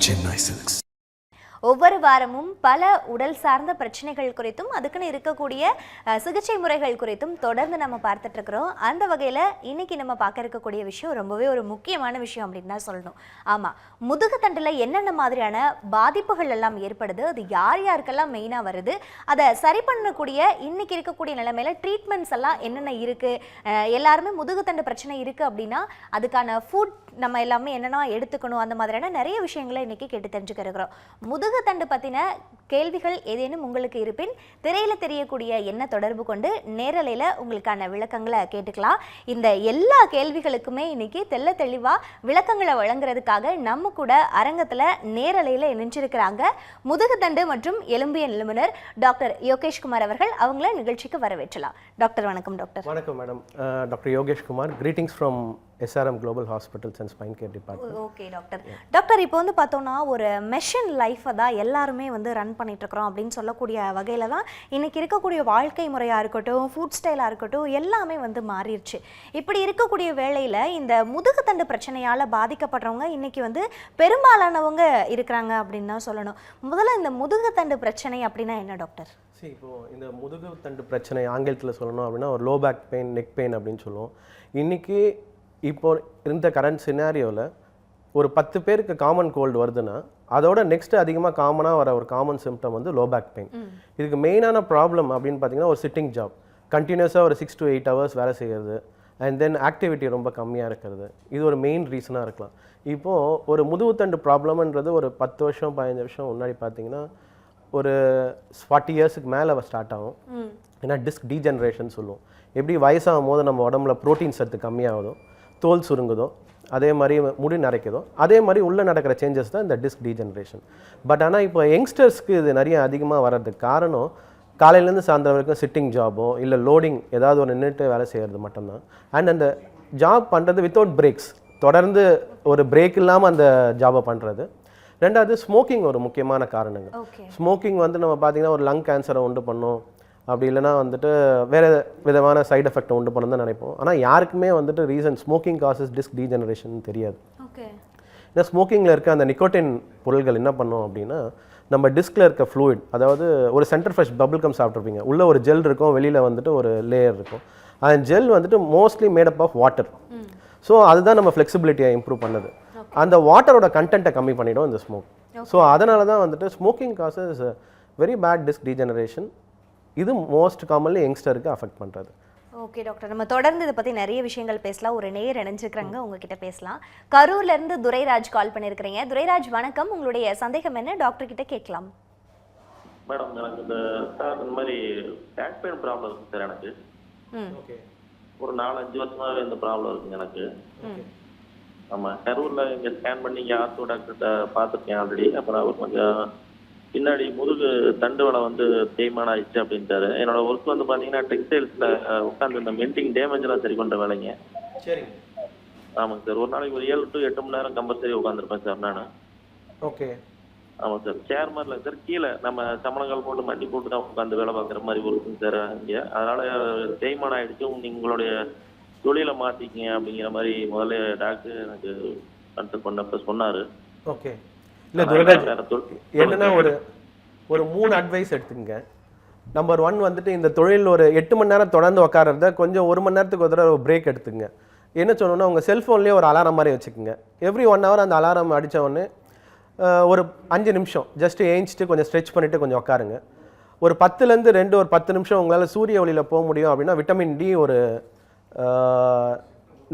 Chennai Silks. ஒவ்வொரு வாரமும் பல உடல் சார்ந்த பிரச்சனைகள் குறித்தும் அதுக்குன்னு இருக்கக்கூடிய சிகிச்சை முறைகள் குறித்தும் தொடர்ந்து நம்ம பார்த்துட்டு இருக்கிறோம். அந்த வகையில் இன்னைக்கு நம்ம பார்க்க இருக்கக்கூடிய விஷயம் ரொம்பவே ஒரு முக்கியமான விஷயம் அப்படின்னு தான் சொல்லணும். ஆமாம், முதுகுத்தண்டில் என்னென்ன மாதிரியான பாதிப்புகள் எல்லாம் ஏற்படுது, அது யார் யாருக்கெல்லாம் மெயினாக வருது, அதை சரி பண்ணக்கூடிய இன்னைக்கு இருக்கக்கூடிய நிலைமையில ட்ரீட்மெண்ட்ஸ் எல்லாம் என்னென்ன இருக்குது, எல்லாருமே முதுகுத்தண்டு பிரச்சனை இருக்குது அப்படின்னா அதுக்கான ஃபுட் நம்ம எல்லாமே என்னென்னா எடுத்துக்கணும், அந்த மாதிரியான நிறைய விஷயங்களை இன்னைக்கு கேட்டு தெரிஞ்சுக்கிறோம். முதுகுத்தண்டு பற்றின கேள்விகள் ஏதேனும் உங்களுக்கு இருப்பின் திரையில் தெரியக்கூடிய என்ன தொடர்பு கொண்டு நேரலையில் உங்களுக்கான விளக்கங்களை கேட்டுக்கலாம். இந்த எல்லா கேள்விகளுக்குமே இன்னைக்கு தெள்ள தெளிவாக விளக்கங்களை வழங்குறதுக்காக நம்ம கூட அரங்கத்தில் நேரலையில் இணைஞ்சிருக்கிறாங்க முதுகுத்தண்டு மற்றும் எலும்பியல் நிபுணர் டாக்டர் யோகேஷ்குமார் அவர்கள். அவங்கள நிகழ்ச்சிக்கு வரவேற்றலாம். டாக்டர் வணக்கம். டாக்டர் வணக்கம் madam. Doctor Yogeshkumar, greetings from SRM Global Hospitals and Spine Care Department. Okay doctor. Doctor, இப்போ வந்து பார்த்தோம்னா ஒரு மெஷின் லைஃப்பை தான் எல்லாருமே வந்து ரன் பண்ணிட்டு இருக்கிறோம் அப்படின்னு சொல்லக்கூடிய வகையில் தான் இன்னைக்கு இருக்கக்கூடிய வாழ்க்கை முறையாக இருக்கட்டும், ஃபுட் ஸ்டைலாக இருக்கட்டும், எல்லாமே வந்து மாறிடுச்சு. இப்படி இருக்கக்கூடிய வேளையில் இந்த முதுகுத்தண்டு பிரச்சனையால் பாதிக்கப்படுறவங்க இன்னைக்கு வந்து பெரும்பாலானவங்க இருக்கிறாங்க அப்படின்னு தான் சொல்லணும். முதல்ல இந்த முதுகுத்தண்டு பிரச்சனை அப்படின்னா என்ன டாக்டர்? சரி, இப்போது இந்த முதுகுத்தண்டு பிரச்சனை ஆங்கிலத்தில் சொல்லணும் அப்படின்னா ஒரு low back pain, neck pain அப்படின்னு சொல்லுவோம். இன்றைக்கி இப்போ இந்த கரண்ட் சினாரியோவில் ஒரு 10 பேருக்கு காமன் கோல்டு வருதுன்னா அதோட நெக்ஸ்ட் அதிகமாக காமனாக வர ஒரு காமன் சிம்டம் வந்து லோ பேக் பெயின். இதுக்கு மெயினான ப்ராப்ளம் அப்படின்னு பார்த்தீங்கன்னா ஒரு சிட்டிங் ஜாப், கண்டினியூஸாக ஒரு 6 to 8 hours வேலை செய்கிறது, அண்ட் தென் ஆக்டிவிட்டி ரொம்ப கம்மியாக இருக்கிறது, இது ஒரு மெயின் ரீசனாக இருக்கலாம். இப்போது ஒரு முதுகுத்தண்டு ப்ராப்ளம்ன்றது ஒரு 10 வருஷம் 15 வருஷம் முன்னாடி பார்த்தீங்கன்னா ஒரு 40 இயர்ஸுக்கு மேலே ஸ்டார்ட் ஆகும். ஏன்னா டிஸ்க் டீஜெனரேஷன் சொல்லுவோம். எப்படி வயசாகும் போது நம்ம உடம்புல ப்ரோட்டீன் சத்து கம்மியாகுதோ, தோல் சுருங்குதோ, அதே மாதிரி முடி நரைக்குதோ, அதே மாதிரி உள்ளே நடக்கிற சேஞ்சஸ் தான் இந்த டிஸ்க் டீஜெனரேஷன். பட் ஆனால் இப்போ யங்ஸ்டர்ஸ்க்கு இது நிறைய அதிகமாக வர்றதுக்கு காரணம் காலையிலேருந்து சாயந்தரம் வரைக்கும் சிட்டிங் ஜாபோ இல்லை லோடிங் ஏதாவது ஒரு நின்றுட்டு வேலை செய்கிறது மட்டும்தான். அண்ட் அந்த ஜாப் பண்ணுறது வித்தவுட் பிரேக்ஸ், தொடர்ந்து ஒரு பிரேக் இல்லாமல் அந்த ஜாபை பண்ணுறது. ரெண்டாவது ஸ்மோக்கிங் ஒரு முக்கியமான காரணங்கள். ஸ்மோக்கிங் வந்து நம்ம பார்த்திங்கன்னா ஒரு லங் கேன்சரை உண்டு பண்ணும், அப்படி இல்லைனா வந்துட்டு வேறு விதமான சைடு எஃபெக்டை உண்டு பண்ணணும் தான் நினைப்போம். ஆனால் யாருக்குமே வந்துட்டு reason smoking causes disk degeneration தெரியாது. ஏன்னா ஸ்மோக்கிங்கில் இருக்க அந்த நிக்கோட்டின் பொருள்கள் என்ன பண்ணோம் அப்படின்னா நம்ம டிஸ்கில் இருக்க ஃப்ளூயிட், அதாவது ஒரு சென்டர் ஃப்ரெஷ் பபிள் கம் சாப்பிட்ருப்பீங்க, உள்ளே ஒரு ஜெல் இருக்கும், வெளியில் வந்துட்டு ஒரு லேயர் இருக்கும். அந்த ஜெல் வந்துட்டு mostly made up of water. So அதுதான் நம்ம ஃப்ளெக்சிபிலிட்டியை இம்ப்ரூவ் பண்ணுது. அந்த வாட்டரோட கண்டென்ட்டை கம்மி பண்ணிடும் இந்த ஸ்மோக். ஸோ அதனால தான் வந்துட்டு smoking causes very bad disc degeneration. இது மோஸ்ட் காமன்லி யங்ஸ்டருக்கு அஃபெக்ட் பண்ணுறது. ஓகே டாக்டர், நம்ம தொடர்ந்து இதை பற்றி நிறைய விஷயங்கள் பேசலாம். ஒரு நேயர் இணைஞ்சிருக்கிறாங்க, உங்ககிட்ட பேசலாம். கரூர்லேருந்து துரைராஜ் கால் பண்ணியிருக்கிறீங்க. துரைராஜ் வணக்கம், உங்களுடைய சந்தேகம் என்ன டாக்டர் கிட்ட கேட்கலாம். மேடம், எனக்கு இந்த மாதிரி பேக் பெயின் ப்ராப்ளம் இருக்குது சார். எனக்கு ஒரு 4-5 வருஷமாகவே இந்த ப்ராப்ளம் இருக்குங்க எனக்கு. ஆமாம், கரூரில் இங்கே ஸ்கேன் பண்ணி இங்கே ஆர்த்தோ டாக்டர்கிட்ட பார்த்துருக்கேன் ஆல்ரெடி. அப்புறம் அவர் கொஞ்சம் பின்னாடி முதுகு தண்டு வலை வந்து தேய்மானம் ஆயிடுச்சு அப்படின்ட்டாரு. என்னோட ஒர்க் வந்து பார்த்தீங்கன்னா டெக்ஸ்டைல்ஸில் உட்காந்து இந்த மெல்டிங் டேமேஜெலாம் சரி பண்ணுற வேலைங்க. சரி. ஆமாங்க சார், ஒரு நாளைக்கு ஒரு 7 to 8 மணி நேரம் கம்பல்சரி உட்காந்துருப்பேன் சார் நான். ஓகே. ஆமாம் சார், சேர் மாதிரில சார், கீழே நம்ம சமணங்கால் போட்டு மண்டி போட்டு தான் உட்காந்து வேலை பார்க்குற மாதிரி ஒர்க்குங்க சார் இங்கே. அதனால் தேய்மானம் ஆகிடுச்சு, உங்களுடைய தொழிலை மாற்றிக்கிங்க அப்படிங்கிற மாதிரி முதல்ல டாக்டர் எனக்கு கன்சல்ட் பண்ணப்போ சொன்னார். ஓகே. இல்லை துரைராஜ், என்னன்னா ஒரு 3 அட்வைஸ் எடுத்துங்க. நம்பர் 1 வந்துட்டு இந்த தொழில் ஒரு 8 மணி நேரம் தொடர்ந்து உட்காரத கொஞ்சம் 1 மணி நேரத்துக்கு ஒரு தடவை பிரேக் எடுத்துங்க. என்ன சொல்லணும்னா உங்கள் செல்ஃபோன்லேயே ஒரு அலாரம் மாதிரி வச்சுக்கோங்க. எவ்ரி 1 hour அந்த அலாரம் அடித்த உடனே ஒரு 5 நிமிஷம் ஜஸ்ட் ஏஞ்சிட்டு கொஞ்சம் ஸ்ட்ரெச் பண்ணிவிட்டு கொஞ்சம் உட்காருங்க. ஒரு 10லேருந்து 2 ஒரு 10 நிமிஷம் உங்களால் சூரிய ஒளியில் போக முடியும் அப்படின்னா விட்டமின் டி ஒரு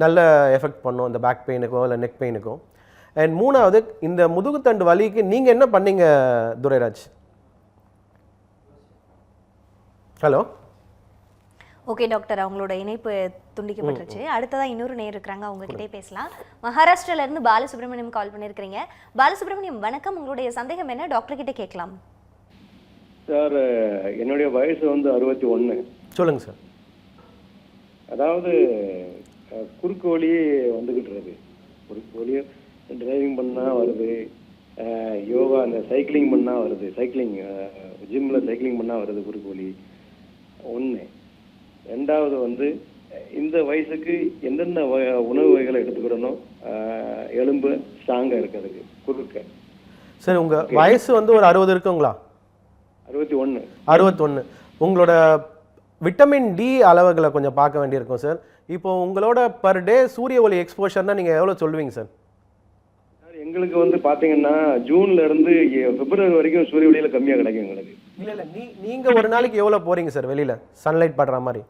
நல்ல எஃபெக்ட் பண்ணும் இந்த பேக் பெயினுக்கோ இல்லை நெக் பெயினுக்கோ. அண்ட் 3வது, இந்த முதுகுத்தண்டு வலிக்கு நீங்கள் என்ன பண்ணீங்க துரைராஜ்? ஹலோ. ஓகே டாக்டர், அவங்களோட இணைப்பு துண்டிக்கப்பட்டுருச்சு. அடுத்ததான் இன்னொரு நேர் இருக்கிறாங்க, அவங்க கிட்டே பேசலாம். மகாராஷ்டிராலேருந்து பாலசுப்ரமணியம் கால் பண்ணியிருக்கிறீங்க. பாலசுப்ரமணியம் வணக்கம், உங்களுடைய சந்தேகம் என்ன டாக்டர் கிட்டே கேட்கலாம். சார், என்னுடைய வயசு வந்து 61. சொல்லுங்க சார். அதாவது குறுக்கு வலி வந்துக்கிட்டு இருக்கு. குறுக்கு வலி டிரைவிங் பண்ணால் வருது, யோகா அந்த சைக்கிளிங் பண்ணால் வருது, ஜிம்மில் சைக்கிளிங் பண்ணால் வருது குறுக்கு வலி. 1. 2வது வந்து இந்த வயசுக்கு எந்தெந்த உணவு வகைகளை எடுத்துக்கிடணும் எலும்பு ஸ்ட்ராங்காக இருக்கிறதுக்கு குறுக்க. சார் உங்கள் வயசு வந்து ஒரு 60 இருக்குங்களா? 61. 61. உங்களோட விட்டமின் டி அளவுகளை கொஞ்சம் பார்க்க வேண்டியிருக்கும் சார். இப்போ உங்களோட பர் டே சூரிய ஒளி எக்ஸ்போஷர்னா நீங்கள் எவ்வளோ சொல்லுவீங்க சார்? சார் எங்களுக்கு வந்து பார்த்தீங்கன்னா ஜூன்ல இருந்து பிப்ரவரி வரைக்கும் சூரிய ஒளியில கம்மியாக கிடைக்கும் எங்களுக்கு. இல்லை நீங்கள் ஒரு நாளைக்கு எவ்வளோ போகிறீங்க சார் வெளியில் சன்லைட் படுற மாதிரி?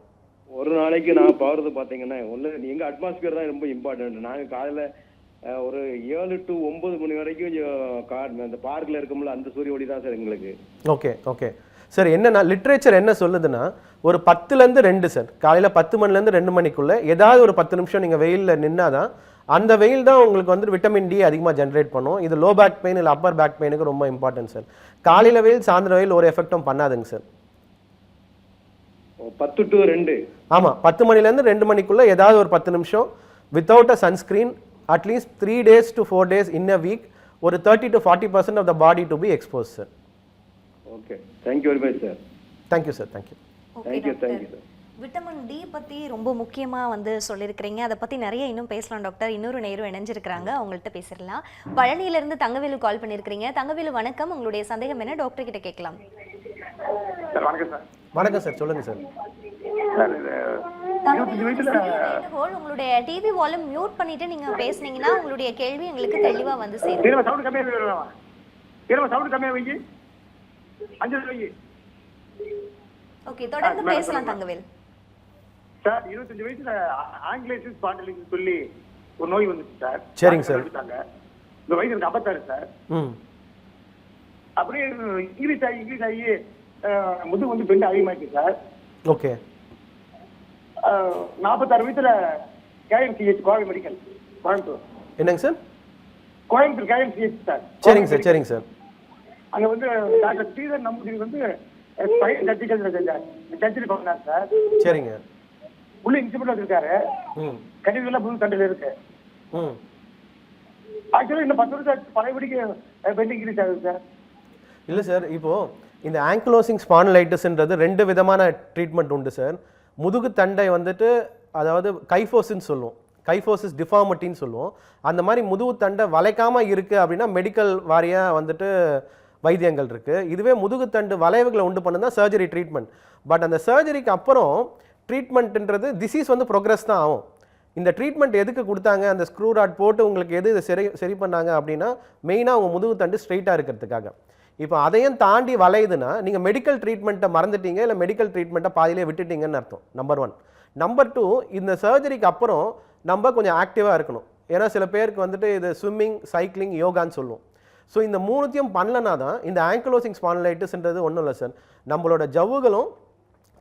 ஒரு நாளைக்கு நான் போகிறது பார்த்தீங்கன்னா ஒன்று எங்கள் அட்மாஸ்பியர் தான் ரொம்ப இம்பார்ட்டன்ட். நாங்கள் காலையில் ஒரு 7 to 9 மணி வரைக்கும் அந்த பார்க்கில் இருக்கோம்ல அந்த சூரிய ஒளி தான் சார் எங்களுக்கு. Okay sir. என்னன்னா லிட்ரேச்சர் என்ன சொல்லுதுன்னா ஒரு 10லேருந்து 2 சார், காலையில் 10 மணிலேருந்து 2 மணிக்குள்ளே ஏதாவது ஒரு 10 நிமிஷம் நீங்கள் வெயிலில் நின்னாதான் அந்த வெயில் தான் உங்களுக்கு வந்து விட்டமின் டி அதிகமாக ஜென்ரேட் பண்ணும். இது லோ பேக் பெயின் இல்லை அப்பர் பேக் பெயினுக்கு ரொம்ப இம்பார்ட்டன்ட் சார். காலையில் வெயில் சாயந்தரம் வெயில் ஒரு எஃபெக்டும் பண்ணாதுங்க சார். 10 to 2. ஆமாம், 10 மணிலேருந்து 2 மணிக்குள்ளே ஏதாவது ஒரு 10 நிமிஷம் without a sunscreen at least 3 days to 4 days in a week ஒரு 30 to 40% of the body to be exposed சார். Okay, thank you very much sir. Thank you sir. Thank you. Thank you sir. Vitamin D பற்றி ரொம்ப முக்கியமாக வந்து சொல்லியிருக்கிறீங்க. அதை பற்றி நிறைய இன்னும் பேசலாம் டாக்டர். இன்னொரு நேரம் இணைஞ்சிருக்கிறாங்க, அவங்கள்ட்ட பேசிடலாம். பழனியிலேருந்து தங்கவேலு கால் பண்ணியிருக்கிறீங்க. தங்கவேலு வணக்கம், உங்களுடைய சந்தேகம் என்ன டாக்டர் கிட்ட கேட்கலாம். வணக்கம் சார். வணக்கம் சார், சொல்லுங்கள் சார். உங்களுடைய டிவி வால்யூம் மியூட் பண்ணிட்டு நீங்க பேசுனீங்கன்னா உங்களுடைய கேள்வி எங்களுக்கு தெளிவா வந்து சேரும். சவுண்ட் கம்மியா வைங்க. 5 வைங்க. ஓகே, தொடர்ந்து பேசலாம் தங்கவேல். சார் 25 வயசுல ஆங்கிலேசிஸ் ஸ்பாண்டிலைட்டிஸ் சொல்லி ஒரு நோய் வந்துச்சு சார். சரிங்க சார். இந்த வயசு எனக்கு 56 சார். அப்படியே இங்கிலீஷ் ஆகி முதுகு வந்து பெண்டு அதிகமாயிடுச்சு சார். ஓகே. 46 வயசுல கேஎம்சிஹெச் கோவை மெடிக்கல் கோயம்புத்தூர். என்னங்க சார்? Coimbatore KMCH sir. சரிங்க சார். அங்க வந்து டாக்டர் ஸ்ரீதர் நம்பூதிரி வந்து சர்ஜரி பண்ணார் சார். சரிங்க. உள்ள இன்ஸ்ட்ருமெண்ட் வச்சிருக்காரு. கண்டிப்பா புது தண்டில் இருக்கு. ஆக்சுவலி இன்னும் 10 வருஷம் பழையபடிக்கு பெண்டிங் இன்க்ரீஸ் ஆகுது சார். இல்லை சார், இப்போ இந்த ஆங்கிலோசிங் ஸ்பாண்டிலைட்டிஸ்ன்றது 2 விதமான ட்ரீட்மெண்ட் உண்டு சார். முதுகு தண்டை வந்துட்டு அதாவது கைஃபோசின்னு சொல்லுவோம், கைஃபோசிஸ் டிஃபார்மிட்டின்னு சொல்லுவோம். அந்த மாதிரி முதுகு தண்டை வளைக்காமல் இருக்குது அப்படின்னா மெடிக்கல் வாரியாக வந்துட்டு வைத்தியங்கள் இருக்குது. இதுவே முதுகுத்தண்டு வளைவுகளை உண்டு பண்ணது தான் சர்ஜரி ட்ரீட்மெண்ட். பட் அந்த சர்ஜரிக்கு அப்புறம் ட்ரீட்மெண்ட்ன்றது டிசீஸ் வந்து ப்ரோக்ரஸ் தான் ஆகும். இந்த ட்ரீட்மெண்ட் எதுக்கு கொடுத்தாங்க, அந்த ஸ்க்ரூ ராட் போட்டு உங்களுக்கு எது இதை சரி பண்ணாங்க அப்படின்னா மெயினாக உங்கள் முதுகுத்தண்டு ஸ்ட்ரெயிட்டாக இருக்கிறதுக்காக. இப்போ அதையும் தாண்டி வளையுதுன்னா நீங்கள் மெடிக்கல் ட்ரீட்மெண்ட்டை மறந்துட்டீங்க, இல்லை மெடிக்கல் ட்ரீட்மெண்ட்டை பாதியிலே விட்டுட்டீங்கன்னு அர்த்தம். நம்பர் 1. நம்பர் 2, இந்த சர்ஜரிக்கு அப்புறம் நம்ம கொஞ்சம் ஆக்டிவாக இருக்கணும். ஏன்னா சில பேருக்கு வந்துட்டு இது ஸ்விம்மிங், சைக்கிளிங், யோகான்னு சொல்லுவோம். ஸோ இந்த 3த்தையும் பண்ணலனா தான் இந்த ஆங்கிலோசிங் ஸ்பாண்டிலைட்டிஸ்ன்றது ஒன்றும் இல்லை சார், நம்மளோட ஜவ்வுகளும்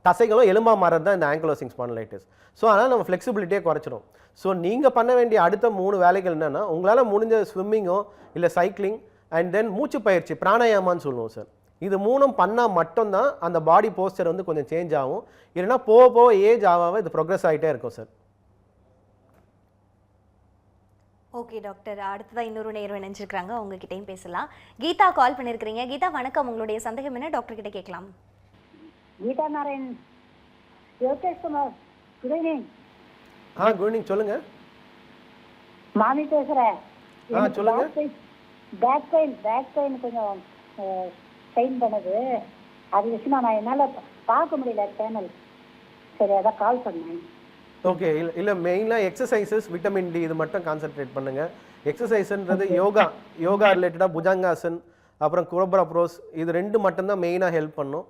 தசைகளும் எலும்பாக மாறது தான் இந்த ஆங்கிலோசிங் ஸ்பாண்டிலைட்டிஸ். ஸோ அதனால் நம்ம ஃப்ளெக்சிபிலிட்டியே குறைச்சிடும். ஸோ நீங்கள் பண்ண வேண்டிய அடுத்த 3 வேலைகள் என்னென்னா, உங்களால் முடிஞ்ச ஸ்விம்மிங்கோ இல்லை சைக்கிளிங் அண்ட் தென் மூச்சு பயிற்சி பிராணாயாமான்னு சொல்லுவோம் சார். இது 3ம் பண்ணால் மட்டும்தான் அந்த பாடி போஸ்டர் வந்து கொஞ்சம் சேஞ்ச் ஆகும். இல்லைன்னா போக ஏஜ் ஆக இது ப்ரோக்ரஸ் ஆகிட்டே இருக்கும் சார். ஓகே டாக்டர், அடுத்ததான் இன்னொரு நேரம் இணைஞ்சிருக்கிறாங்க, உங்ககிட்டையும் பேசலாம். கீதா கால் பண்ணியிருக்கிறீங்க. கீதா வணக்கம், உங்களுடைய சந்தேகம் என்ன டாக்டர் கிட்ட கேட்கலாம். Geetha Narayan, Yogesh Kumar, good evening. Good evening, சொல்லுங்க. மாமி பேசுறேன். சொல்லுங்க. பேக் பெயின் கொஞ்சம் பெயின் பண்ணுது. அது விஷயமா நான் என்னால் பார்க்க முடியல சேனல். சரி, அதான் கால் பண்ணேன். ஓகே. இல்லை மெயினாக எக்ஸசைசஸ், விட்டமின் டி இது மட்டும் கான்சென்ட்ரேட் பண்ணுங்கள். எக்ஸசைஸ்ன்றது யோகா ரிலேட்டடாக புஜங்காசன் அப்புறம் குரோப்ரா ப்ரோஸ் இது 2 மட்டும்தான் மெயினாக ஹெல்ப் பண்ணும்.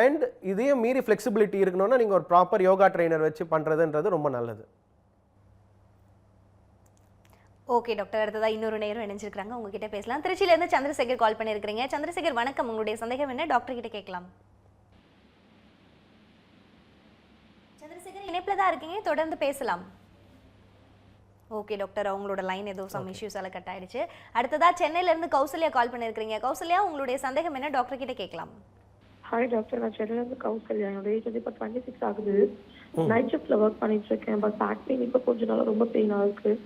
அண்ட் இதையும் மீறி ஃப்ளெக்சிபிலிட்டி இருக்கணும்னா நீங்கள் ஒரு ப்ராப்பர் யோகா ட்ரெயினர் வச்சு பண்ணுறதுன்றது ரொம்ப நல்லது. ஓகே டாக்டர், அடுத்ததாக இன்னொரு நேரம் இணைஞ்சிருக்கிறாங்க, உங்ககிட்ட பேசலாம். திருச்சியிலேருந்து சந்திரசேகர் கால் பண்ணியிருக்கிறீங்க. சந்திரசேகர் வணக்கம், உங்களுடைய சந்தேகம் என்ன டாக்டர் கிட்ட கேட்கலாம். சந்திரசேகர் இணைப்பில் தான் இருக்கீங்க, தொடர்ந்து பேசலாம். ஓகே டாக்டர், அவங்களோட லைன் ஏதோ சம் இஷ்யூஸால கட் ஆயிடுச்சு. அடுத்ததாக சென்னையிலேருந்து கௌசல்யா கால் பண்ணியிருக்கிறீங்க. கௌசல்யா, உங்களுடைய சந்தேகம் என்ன டாக்டர் கிட்ட கேட்கலாம். ஹாய் டாக்டர், நான் சென்னையிலேருந்து கௌசல்யா. என்னோட ஏஜ் வந்து இப்போ 26 ஆகுது. நைட் ஷிஃப்ட்டில் ஒர்க் பண்ணிட்டு இருக்கேன். பட் பேக் பெயின் இப்போ கொஞ்ச நாள் ரொம்ப பெயினாக இருக்குது.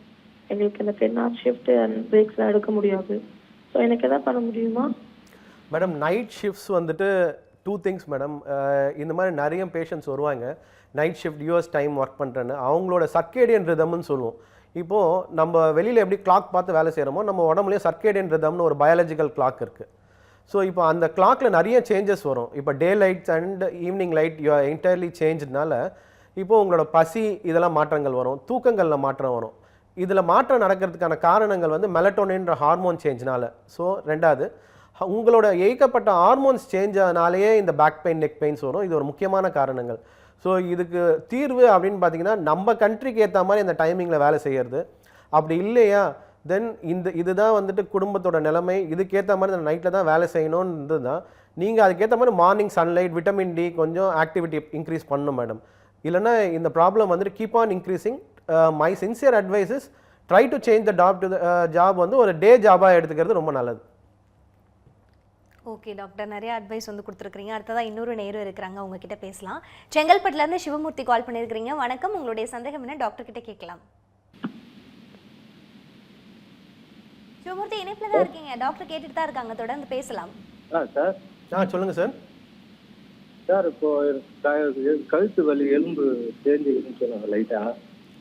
எங்களுக்கு இந்த 10 hour ஷிஃப்ட் அண்ட் பிரேக்ஸ்லாம் எடுக்க முடியாது. ஸோ எனக்கு எதாவது பண்ண முடியுமா மேடம்? நைட் ஷிஃப்ட்ஸ் வந்துட்டு 2 திங்ஸ் மேடம். இந்த மாதிரி நிறைய பேஷண்ட்ஸ் வருவாங்க, night shift US time work பண்ணுறேன்னு. அவங்களோட சர்க்கேடியன் ரிதம்னு சொல்லுவோம். இப்போது நம்ம வெளியில் எப்படி கிளாக் பார்த்து வேலை செய்கிறோமோ நம்ம உடம்புலேயும் சர்க்கேடியன் ரிதம்னு ஒரு பயாலஜிக்கல் கிளாக் இருக்குது. ஸோ இப்போ அந்த கிளாக்கில் நிறைய சேஞ்சஸ் வரும். இப்போ day lights and evening light you are entirely சேஞ்சுனால இப்போது உங்களோட பசி இதெல்லாம் மாற்றங்கள் வரும், தூக்கங்களில் மாற்றம் வரும். இதில் மாற்றம் நடக்கிறதுக்கான காரணங்கள் வந்து மெலட்டோனின்ற ஹார்மோன் சேஞ்ச்னால. ஸோ ரெண்டாவது உங்களோட ஏய்க்கப்பட்ட ஹார்மோன்ஸ் சேஞ்ச் ஆனாலேயே இந்த பேக் பெயின் நெக் பெயின்ஸ் வரும். இது ஒரு முக்கியமான காரணங்கள். ஸோ இதுக்கு தீர்வு அப்படின்னு பார்த்தீங்கன்னா நம்ம கண்ட்ரிக்கு ஏற்ற மாதிரி இந்த டைமிங்கில் வேலை செய்கிறது. அப்படி இல்லையா தென் இதுதான் வந்துட்டு குடும்பத்தோட நிலைமை, இதுக்கேற்ற மாதிரி இந்த நைட்டில் தான் வேலை செய்யணுன்றது தான். நீங்கள் அதுக்கேற்ற மாதிரி மார்னிங் சன்லைட், விட்டமின் டி கொஞ்சம் ஆக்டிவிட்டி இன்க்ரீஸ் பண்ணணும் மேடம். இல்லைன்னா இந்த ப்ராப்ளம் வந்துட்டு keep on increasing. My sincere advice is try to change the job வந்து ஒரு டே ஜாபாக எடுத்துக்கிறது ரொம்ப நல்லது. ஓகே டாக்டர், நிறைய அட்வைஸ் வந்து கொடுத்துருக்கீங்க. அடுத்ததாக இன்னொரு நேரம் இருக்கிறாங்க, உங்ககிட்ட பேசலாம். செங்கல்பட்டுலேருந்து சிவமூர்த்தி கால் பண்ணியிருக்கிறீங்க. வணக்கம், உங்களுடைய சந்தேகம் என்ன டாக்டர் கிட்ட கேட்கலாம். சிவமூர்த்தி இணைப்பில் தான் இருக்கீங்க, டாக்டர் கேட்டுட்டு தான் இருக்காங்க, தொடர்ந்து பேசலாம். சார் சொல்லுங்கள் சார். சார் இப்போ கழுத்து வலி எலும்பு தேஞ்சுன்னு சொன்னாங்க லைட்டாக.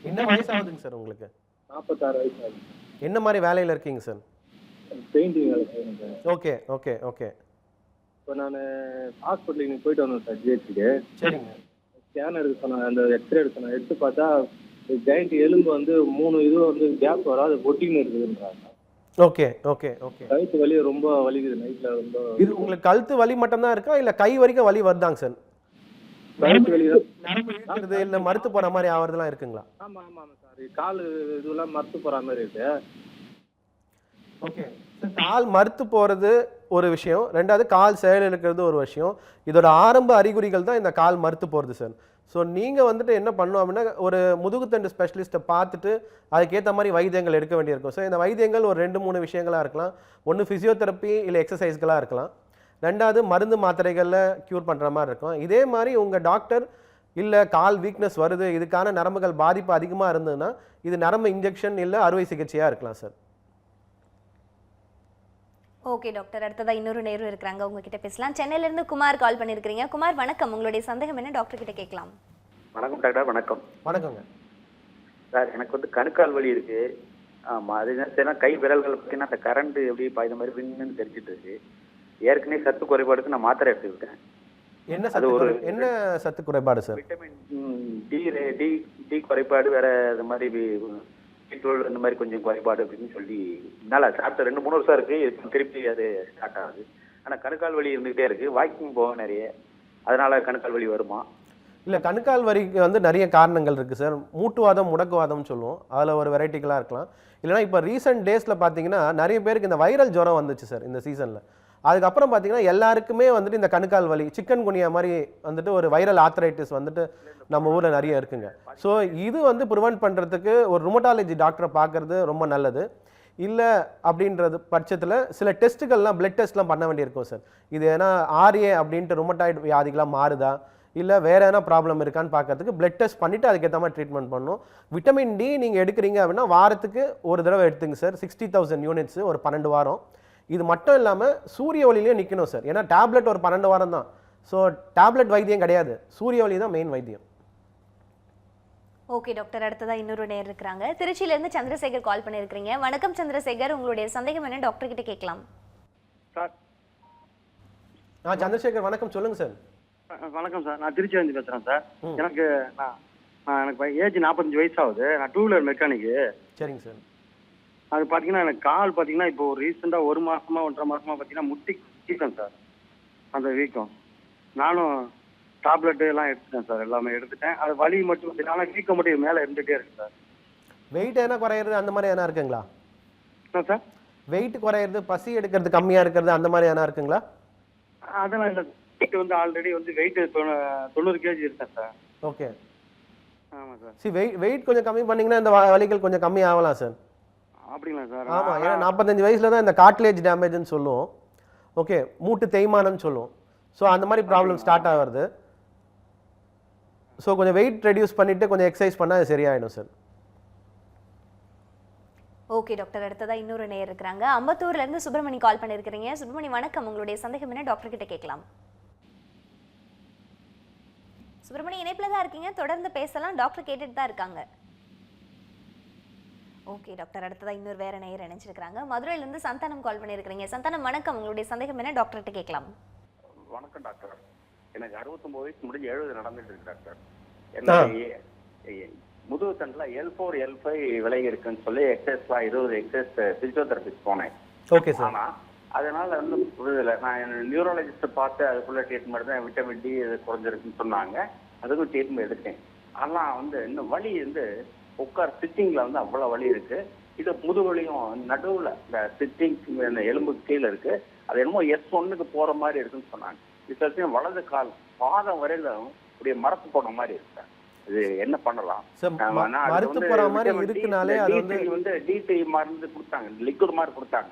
என்ன வயசு ஆகுதுங்க சார் உங்களுக்கு? 46 வயசு ஆகுது. என்ன மாதிரி வேலையில் இருக்கீங்க சார்? பெயிண்டிங் வேலை செய்யணும் சார். Okay okay okay. இப்போ நான் ஹாஸ்பிட்டலுக்கு போயிட்டு வந்தேன் சார், ஜிஹெச்சுக்கு. சரிங்க. ஸ்கேன் எடுக்க சொன்னேன், அந்த எக்ஸ்ரே எடுக்க சொன்னேன். எடுத்து பார்த்தா ஜாயிண்ட் எலும்பு வந்து 3 இது வந்து கேப் வரும், அது ஒட்டின்னு இருக்குதுன்றாங்க. Okay okay okay. கழுத்து வலி ரொம்ப வலிக்குது நைட்டில் ரொம்ப. இது உங்களுக்கு கழுத்து வலி மட்டும்தான் இருக்கா இல்லை கை வரைக்கும் வலி வருதாங்க சார்? கழுத்து வலி இருக்குது இல்லை மறுத்து போகிற மாதிரி ஆகிறதுலாம் இருக்குங்களா? ஆமாம் ஆமாம் சார், கால் இதெல்லாம் மறுத்து போகிற மாதிரி இருக்கு. ஓகே, கால் மறுத்து போகிறது ஒரு விஷயம், ரெண்டாவது கால் செயல் இருக்கிறது ஒரு விஷயம். இதோட ஆரம்ப அறிகுறிகள் தான் இந்த கால் மறுத்து போகிறது சார். ஸோ நீங்கள் வந்துட்டு என்ன பண்ணணும் அப்படின்னா ஒரு முதுகுத்தண்டு ஸ்பெஷலிஸ்ட்டை பார்த்துட்டு அதுக்கேற்ற மாதிரி வைத்தியங்கள் எடுக்க வேண்டியிருக்கும். ஸோ இந்த வைத்தியங்கள் ஒரு 2-3 விஷயங்களாக இருக்கலாம். ஒன்று ஃபிசியோதெரப்பி இல்லை எக்ஸசைஸ்களாக இருக்கலாம். ரெண்டாவது மருந்து மாத்திரைகளில் க்யூர் பண்ணுற மாதிரி இருக்கும். இதே மாதிரி உங்கள் டாக்டர் இல்லை கால் வீக்னஸ் வருது, இதுக்கான நரம்புகள் பாதிப்பு அதிகமாக இருந்ததுன்னா இது நரம்பு இன்ஜெக்ஷன் இல்லை அறுவை சிகிச்சையாக இருக்கலாம் சார். ஓகே டாக்டர், அடுத்ததாக இன்னொரு நேரம் இருக்கிறாங்க, உங்ககிட்ட பேசலாம். சென்னையிலேருந்து குமார் கால் பண்ணியிருக்கிறீங்க. குமார் வணக்கம், உங்களுடைய சந்தேகம் என்ன டாக்டர் கிட்ட கேட்கலாம். வணக்கம் டாக்டர். வணக்கம். வணக்கங்க சார், எனக்கு வந்து கணுக்கால் வலி இருக்கு. ஆமாம், அது என்ன கை விரல்கள் பார்த்தீங்கன்னா அந்த கரண்ட் எப்படி பாய்ந்த மாதிரி விண்ணுன்னு தெரிஞ்சிட்டு இருக்கு. ஏற்கனவே சத்து குறைபாடுக்கு நான் மாத்திரை எடுத்துக்கிட்டேன். என்ன சத்து குறைபாடு சார்? விட்டமின் டி குறைபாடு, வேற இந்த மாதிரி பீட்ரோல் இந்த மாதிரி கொஞ்சம் குறைபாடு அப்படின்னு சொல்லி நல்லா சாப்பிட்டு 2-3 வருஷம் இருக்கு. திருப்பி அது ஸ்டார்ட் ஆகுது. ஆனால் கணுக்கால் வலி இருந்துகிட்டே இருக்கு. வாக்கிங் போக நிறைய, அதனால கணுக்கால் வலி வருமா? இல்லை, கணுக்கால் வலிக்கு வந்து நிறைய காரணங்கள் இருக்குது சார். மூட்டுவாதம், முடக்குவாதம்னு சொல்லுவோம், அதில் ஒரு வெரைட்டிகளாக இருக்கலாம். இல்லைனா இப்போ ரீசெண்ட் டேஸில் பார்த்தீங்கன்னா நிறைய பேருக்கு இந்த வைரல் ஜுரம் வந்துச்சு சார் இந்த சீசனில். அதுக்கப்புறம் பார்த்தீங்கன்னா எல்லாருக்குமே வந்துட்டு இந்த கணுக்கால் வலி, சிக்கன் குனியா மாதிரி வந்துட்டு ஒரு வைரல் ஆர்த்தரைட்டிஸ் வந்துட்டு நம்ம ஊரில் நிறைய இருக்குங்க. ஸோ இது வந்து ப்ரிவெண்ட் பண்ணுறதுக்கு ஒரு ருமட்டாலஜி டாக்டரை பார்க்குறது ரொம்ப நல்லது. இல்லை அப்படின்றது பட்சத்தில் சில டெஸ்ட்டுகள்லாம் பிளட் டெஸ்ட்லாம் பண்ண வேண்டியிருக்கும் சார். இது ஏன்னா ஆர்ஏ அப்படின்ட்டு ருமட்டாய்டு வியாதிகளாக மாறுதா இல்லை வேறு எதனா ப்ராப்ளம் இருக்கான்னு பார்க்கறதுக்கு பிளட் டெஸ்ட் பண்ணிவிட்டு அதுக்கேற்ற மாதிரி ட்ரீட்மெண்ட் பண்ணணும். விட்டமின் டி நீங்கள் எடுக்கிறீங்க அப்படின்னா வாரத்துக்கு ஒரு தடவை எடுத்துங்க சார். 60,000 யூனிட்ஸு ஒரு 12 வாரம். இது மட்டும் இல்லாமல் சூரிய ஒளியிலே நிற்கணும் சார். ஏன்னா டேப்லெட் ஒரு 12 வாரம் தான். ஸோ டேப்லெட் வைத்தியம் கிடையாது, சூரிய ஒளி தான் மெயின் வைத்தியம். ஓகே டாக்டர், அடுத்ததாக இன்னொரு நேர் இருக்கிறாங்க. திருச்சியிலேருந்து சந்திரசேகர் கால் பண்ணியிருக்கிறீங்க. வணக்கம் சந்திரசேகர், உங்களுடைய சந்தேகம் என்ன டாக்டர் கிட்ட கேட்கலாம். சார் சந்திரசேகர் வணக்கம், சொல்லுங்கள் சார். வணக்கம் சார், நான் திருச்சியிலேருந்து பேசுகிறேன் சார். எனக்கு ஏஜ் 45 வயசு ஆகுது. நான் 2 வீலர் மெக்கானிக்கு. சரிங்க சார். அது பார்த்தீங்கன்னா எனக்கு கால் பார்த்தீங்கன்னா இப்போ ரீசெண்டாக 1 மாசமா 1.5 மாசமா பார்த்தீங்கன்னா முட்டி வீக்கம் சார். அந்த வீக்கம் நானும் டேப்லெட்டு எல்லாம் எடுத்துட்டேன் சார், எல்லாமே எடுத்துட்டேன். அது வலி மட்டும் பார்த்தீங்கன்னா ஆனால் வீக்கம் மட்டும் மேலே இருந்துகிட்டே இருக்கு சார். வெயிட் என்ன குறையிறது அந்த மாதிரி எதனா இருக்குங்களா? என்ன சார்? வெயிட் குறையிறது, பசி எடுக்கிறது கம்மியாக இருக்கிறது அந்த மாதிரி எதனா இருக்குங்களா? அதெல்லாம் இல்லை. வெயிட் வந்து ஆல்ரெடி வந்து வெயிட் 90 kg இருக்கேன் சார். ஓகே. ஆமாம் சார். சரி, வெயிட் கொஞ்சம் கம்மி பண்ணிங்கன்னா இந்த வலிகள் கொஞ்சம் கம்மி ஆகலாம் சார். அப்படிங்களா சார்? ஆமாம், ஏன்னா 45 வயசில் தான் இந்த கார்ட்லேஜ் டேமேஜ்னு சொல்லுவோம். ஓகே, மூட்டு தேய்மானம்னு சொல்லுவோம். ஸோ அந்த மாதிரி ப்ராப்ளம் ஸ்டார்ட் ஆகிறது. ஸோ கொஞ்சம் வெயிட் ரெடியூஸ் பண்ணிவிட்டு கொஞ்சம் எக்ஸசைஸ் பண்ணால் அது சரியாயிடும் சார். ஓகே டாக்டர், அடுத்ததாக இன்னொரு நேர் இருக்கிறாங்க. அம்பத்தூர்லேருந்து சுப்பிரமணி கால் பண்ணியிருக்கிறீங்க. சுப்பிரமணி வணக்கம், உங்களுடைய சந்தேகம் என்ன டாக்டர் கிட்ட கேட்கலாம். சுப்பிரமணி இணைப்பில் தான் இருக்கீங்க, தொடர்ந்து பேசலாம், டாக்டர் கேட்டுட்டு தான் இருக்காங்க. ஓகே டாக்டர், அடுத்ததாக இன்னொரு வேற நேயர் இணைச்சிருக்கிறாங்க. மதுரையிலேருந்து சந்தானம் கால் பண்ணியிருக்கிறீங்க. சந்தானம் வணக்கம், உங்களுடைய சந்தேகம் என்ன டாக்டர்கிட்ட கேட்கலாம். வணக்கம் டாக்டர். எனக்கு 69 வயசு முடிஞ்சு 70 நடந்துட்டு இருக்கு டாக்டர். என்ன முதுகு தண்டில் L4 L5 விலகி இருக்குன்னு சொல்லி எக்ஸசைஸ்லாம் 20 எக்ஸசைஸ் பிசியோதெரபிஸ்ட் போனேன். Okay sir. ஆனால் அதனால வந்து புரிதலை நான் நியூரலஜிஸ்ட்டை பார்த்து அதுக்குள்ள ட்ரீட்மெண்ட் தான் விட்டமின் டி இது குறைஞ்சிருக்குன்னு சொன்னாங்க. அதுக்கும் ட்ரீட்மெண்ட் எடுத்தேன். ஆனால் வந்து இன்னும் வலி வந்து உட்கார் சிட்டிங்கில் வந்து அவ்வளோ வலி இருக்கு. இது முதுகுலையும் நடுவில் இந்த சிட்டிங் இந்த எலும்பு கீழே இருக்கு. அது என்னமோ S1க்கு போகிற மாதிரி இருக்குன்னு சொன்னாங்க. இது வலது கால் பாதம் வரையிலும் அப்படியே மரத்து போன மாதிரி இருக்கு. இது என்ன பண்ணலாம்? D3 மருந்து கொடுத்தாங்க, லிக்விட் மாதிரி கொடுத்தாங்க.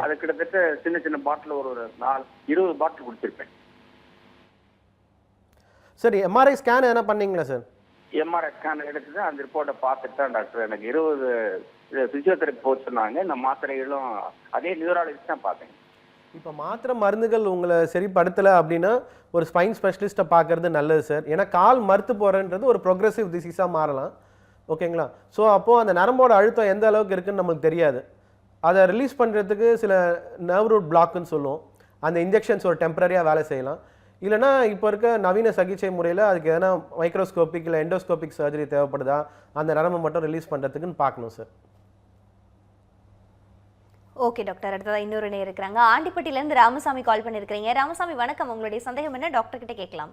அது கிட்டத்தட்ட சின்ன சின்ன பாட்டில் ஒரு 20 பாட்டில் குடிச்சிருப்பேன். சரி, எம்ஆர்ஐ ஸ்கேன் என்ன பண்ணீங்களா சார்? எம்ஆர்ஐ ஸ்கேன் எடுத்துட்டு அந்த ரிப்போர்ட்டை பார்த்துட்டு தான் டாக்டர் எனக்கு 20 பிசியோதெரபி போக சொன்னாங்க. இந்த மாத்திரைகளும் அதே நியூராலஜிஸ்ட் தான் பார்த்தேன். இப்போ மாத்திரை மருந்துகள் உங்களை சரிப்படுத்தலை அப்படின்னா ஒரு ஸ்பைன் ஸ்பெஷலிஸ்ட்டை பார்க்கறது நல்லது சார். ஏன்னா கால் மறுத்து போகிறன்றது ஒரு ப்ரோக்ரெசிவ் டிசீஸாக மாறலாம். ஓகேங்களா? ஸோ அப்போது அந்த நரம்போட அழுத்தம் எந்த அளவுக்கு இருக்குன்னு நமக்கு தெரியாது. அதை ரிலீஸ் பண்ணுறதுக்கு சில நர்வ் ரூட் பிளாக்குன்னு சொல்லுவோம். அந்த இன்ஜெக்ஷன்ஸ் ஒரு டெம்பரரியாக வேலை செய்யலாம். இல்லைனா இப்போ இருக்க நவீன சிகிச்சை முறையில் அதுக்கு எதனா மைக்ரோஸ்கோபிக் இல்லை எண்டோஸ்கோபிக் சர்ஜரி தேவைப்படுதா அந்த நரம்பை மட்டும் ரிலீஸ் பண்ணுறதுக்குன்னு பார்க்கணும் சார். ஓகே டாக்டர், அடுத்ததாக இன்னொரு நேயர் இருக்கிறாங்க. ஆண்டிப்பட்டியிலேருந்து ராமசாமி கால் பண்ணியிருக்கிறீங்க. ராமசாமி வணக்கம், உங்களுடைய சந்தேகம் என்ன டாக்டர் கிட்ட கேட்கலாம்.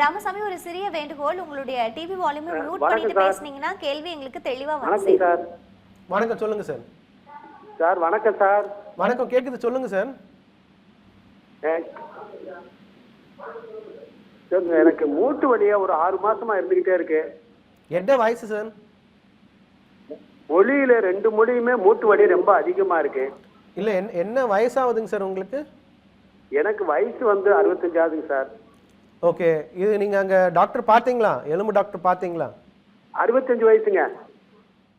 ராமசாமி, ஒரு சிறிய வேண்டுகோள், உங்களுடைய டிவி வால்யூமை மியூட் பண்ணிட்டு பேசுனீங்கன்னா கேள்வி எங்களுக்கு தெளிவா வந்து. வணக்கம், சொல்லுங்க சார். சார் வணக்கம் சார். வணக்கம், கேக்குது, சொல்லுங்க சார். எனக்கு மூட்டு வலியா ஒரு 6 மாசமா இருந்துகிட்டே இருக்கு. என்ன வயசு சார்? மொழியில 2 மொழியுமே மூட்டு வலி ரொம்ப அதிகமா இருக்கு. இல்ல என்ன வயசாகுதுங்க சார் உங்களுக்கு? எனக்கு வயசு வந்து 65 ஆகுதுங்க சார். ஓகே, இது நீங்க அங்க டாக்டர் பாத்தீங்களா? எலும்பு டாக்டர் பாத்தீங்களா? 65 வயசுங்க.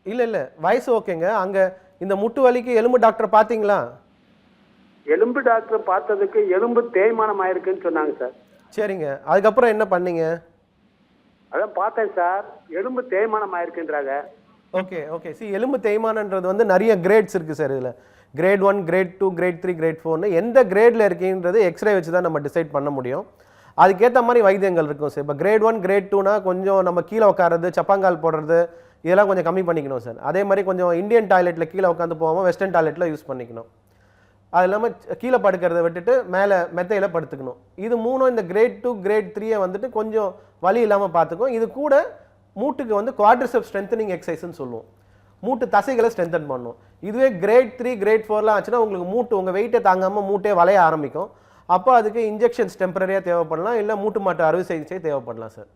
இல்ல வயசு ஓகேங்க. அங்க இந்த முட்டு வலிக்கு எலும்பு டாக்டர் பாத்தீங்களா? எலும்பு டாக்டர் பார்த்ததுக்கு எலும்பு தேய்மானம் ஆயிருக்குன்னு சொன்னாங்க சார். சரிங்க, அதுக்கப்புறம் என்ன பண்ணீங்க? அதான் பார்த்தேன் சார், எலும்பு தேய்மானம் ஆயிருக்குன்றாங்க. ஓகே எலும்பு தேய்மானன்றது வந்து நிறைய கிரேட்ஸ் இருக்குது சார். இதில் கிரேட் 1, கிரேட் 2, கிரேட் 3, கிரேட் 4ன்னு எந்த கிரேடில் இருக்குன்றது எக்ஸ்ரே வச்சு தான் நம்ம டிசைட் பண்ண முடியும். அதுக்கேற்ற மாதிரி வைத்தியங்கள் இருக்கும் சார். இப்போ கிரேட் 1, கிரேட் 2னா கொஞ்சம் நம்ம கீழே உட்காறது, சப்பாங்கால் போடுறது இதெல்லாம் கொஞ்சம் கம்மி பண்ணிக்கணும் சார். அதே மாதிரி கொஞ்சம் இந்தியன் டாய்லெட்டில் கீழே உட்காந்து போகாமல் வெஸ்டர்ன் டாய்லெட்டில் யூஸ் பண்ணிக்கணும். அது இல்லாமல் கீழே படுக்கிறத விட்டுட்டு மேலே மெத்தையில் படுத்துக்கணும். இது 3 இந்த கிரேட் 2, கிரேட் 3 வந்துட்டு கொஞ்சம் வலி இல்லாமல் பார்த்துக்கும். இது கூட மூட்டுக்கு வந்து குவாட்ரிசெப்ஸ் ஸ்ட்ரென்தனிங் எக்ஸசைஸ்ன்னு சொல்லுவோம். மூட்டு தசைகளை ஸ்ட்ரென்தன் பண்ணும். இதுவே கிரேட் 3, கிரேட் 4லாம் ஆச்சுன்னா உங்களுக்கு மூட்டு உங்கள் வெயிட்டை தாங்காமல் மூட்டே வளைய ஆரம்பிக்கும். அப்போ அதுக்கு இன்ஜெக்ஷன்ஸ் டெம்பரரியாக தேவைப்படலாம், இல்லை மூட்டு மாட்டு அறுவை சிகிச்சை தேவைப்படலாம் சார்.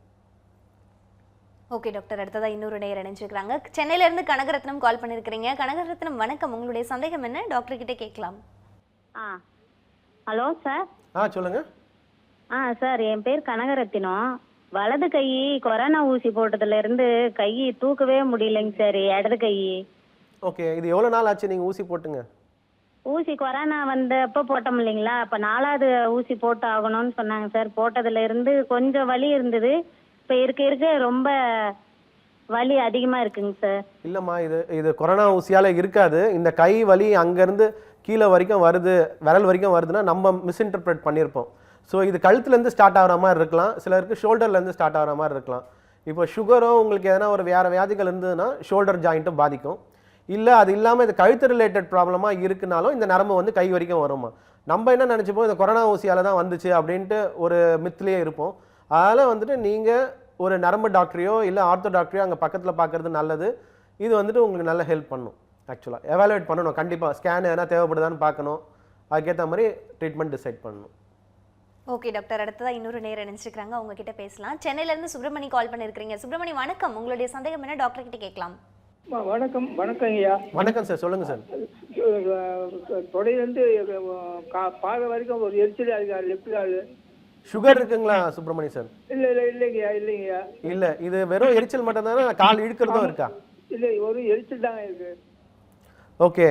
ஓகே டாக்டர், அடுத்ததாக இன்னொரு நேயர் இணைஞ்சிருக்கிறாங்க. சென்னையிலேருந்து கனகரத்னம் கால் பண்ணியிருக்கிறீங்க. கனகரத்னம் வணக்கம், உங்களுடைய சந்தேகம் என்ன டாக்டர் கிட்ட கேட்கலாம். Hello sir. சொல்லுங்க. சார், என் பேர் கனகரத்தினம். வலது கை கொரோனா ஊசி போட்டதுல இருந்து கை தூக்கவே முடியலைங்க சார், இடது கை. ஓகே, இது எவ்வளோ நாள் ஆச்சு நீங்கள் ஊசி போட்டுங்க? ஊசி கொரோனா வந்தப்போ போட்டோம் இல்லைங்களா, அப்போ 4வது ஊசி போட்டு ஆகணும்னு சொன்னாங்க சார். போட்டதுல இருந்து கொஞ்சம் வலி இருந்தது, இப்போ இருக்க ரொம்ப வலி அதிகமாக இருக்குங்க சார். இல்லைம்மா, இது கொரோனா ஊசியால் இருக்காது. இந்த கை வலி அங்கேருந்து கீழே வரைக்கும் வருது, விரல் வரைக்கும் வருதுன்னா நம்ம மிஸ்இன்டர்பிரேட் பண்ணியிருப்போம். ஸோ இது கழுத்துலேருந்து ஸ்டார்ட் ஆகிற மாதிரி இருக்கலாம், சிலருக்கு ஷோல்டர்லேருந்து ஸ்டார்ட் ஆகிற மாதிரி இருக்கலாம். இப்போ சுகரோ உங்களுக்கு எதனா ஒரு வேறு வியாதிகள் இருந்ததுன்னா ஷோல்டர் ஜாயிண்ட்டும் பாதிக்கும். இல்லை அது இல்லாமல் இது கழுத்து ரிலேட்டட் ப்ராப்ளமாக இருக்குனாலும் இந்த நரம்பு வந்து கை வரைக்கும் வருமா. நம்ம என்ன நினச்சிப்போம், இந்த கொரோனா ஊசியால் தான் வந்துச்சு அப்படின்ட்டு ஒரு மித்லேயே இருப்போம். அதனால் வந்துட்டு நீங்கள் ஒரு நரம்பு டாக்டரையோ இல்லை ஆர்த்தோ டாக்டரையோ அங்கே பக்கத்தில் பார்க்குறது நல்லது. இது வந்துட்டு உங்களுக்கு நல்ல ஹெல்ப் பண்ணும். ஆக்சுவலாக எவாலுவேட் பண்ணணும், கண்டிப்பாக ஸ்கேன் எதனா தேவைப்படுதான்னு பார்க்கணும், அதுக்கேற்ற மாதிரி ட்ரீட்மெண்ட் டிசைட் பண்ணணும். ஓகே டாக்டர், அடுத்ததாக இன்னொரு நேரம் நினைச்சிருக்காங்க, உங்ககிட்ட பேசலாம். சென்னையிலேருந்து சுப்பிரமணி கால் பண்ணியிருக்கிறீங்க. சுப்பிரமணி வணக்கம், உங்களுடைய சந்தேகம் என்ன டாக்டர் கிட்ட கேட்கலாம். வணக்கம். வணக்கம் ஐயா. வணக்கம் சார், சொல்லுங்கள் சார். தொடையிலேருந்து பாதை வரைக்கும் ஒரு எரிச்சல் லெஃப்ட் கால். சுகர் இருக்குங்களா சுப்பிரமணி சார்? இல்லைங்கய்யா. இல்லை, இது வெறும் எரிச்சல் மட்டும் தானே, கால் இழுக்கிறதும் இருக்கா? இல்லை, ஒரு எரிச்சல் தாங்க இருக்கு. ஓகே,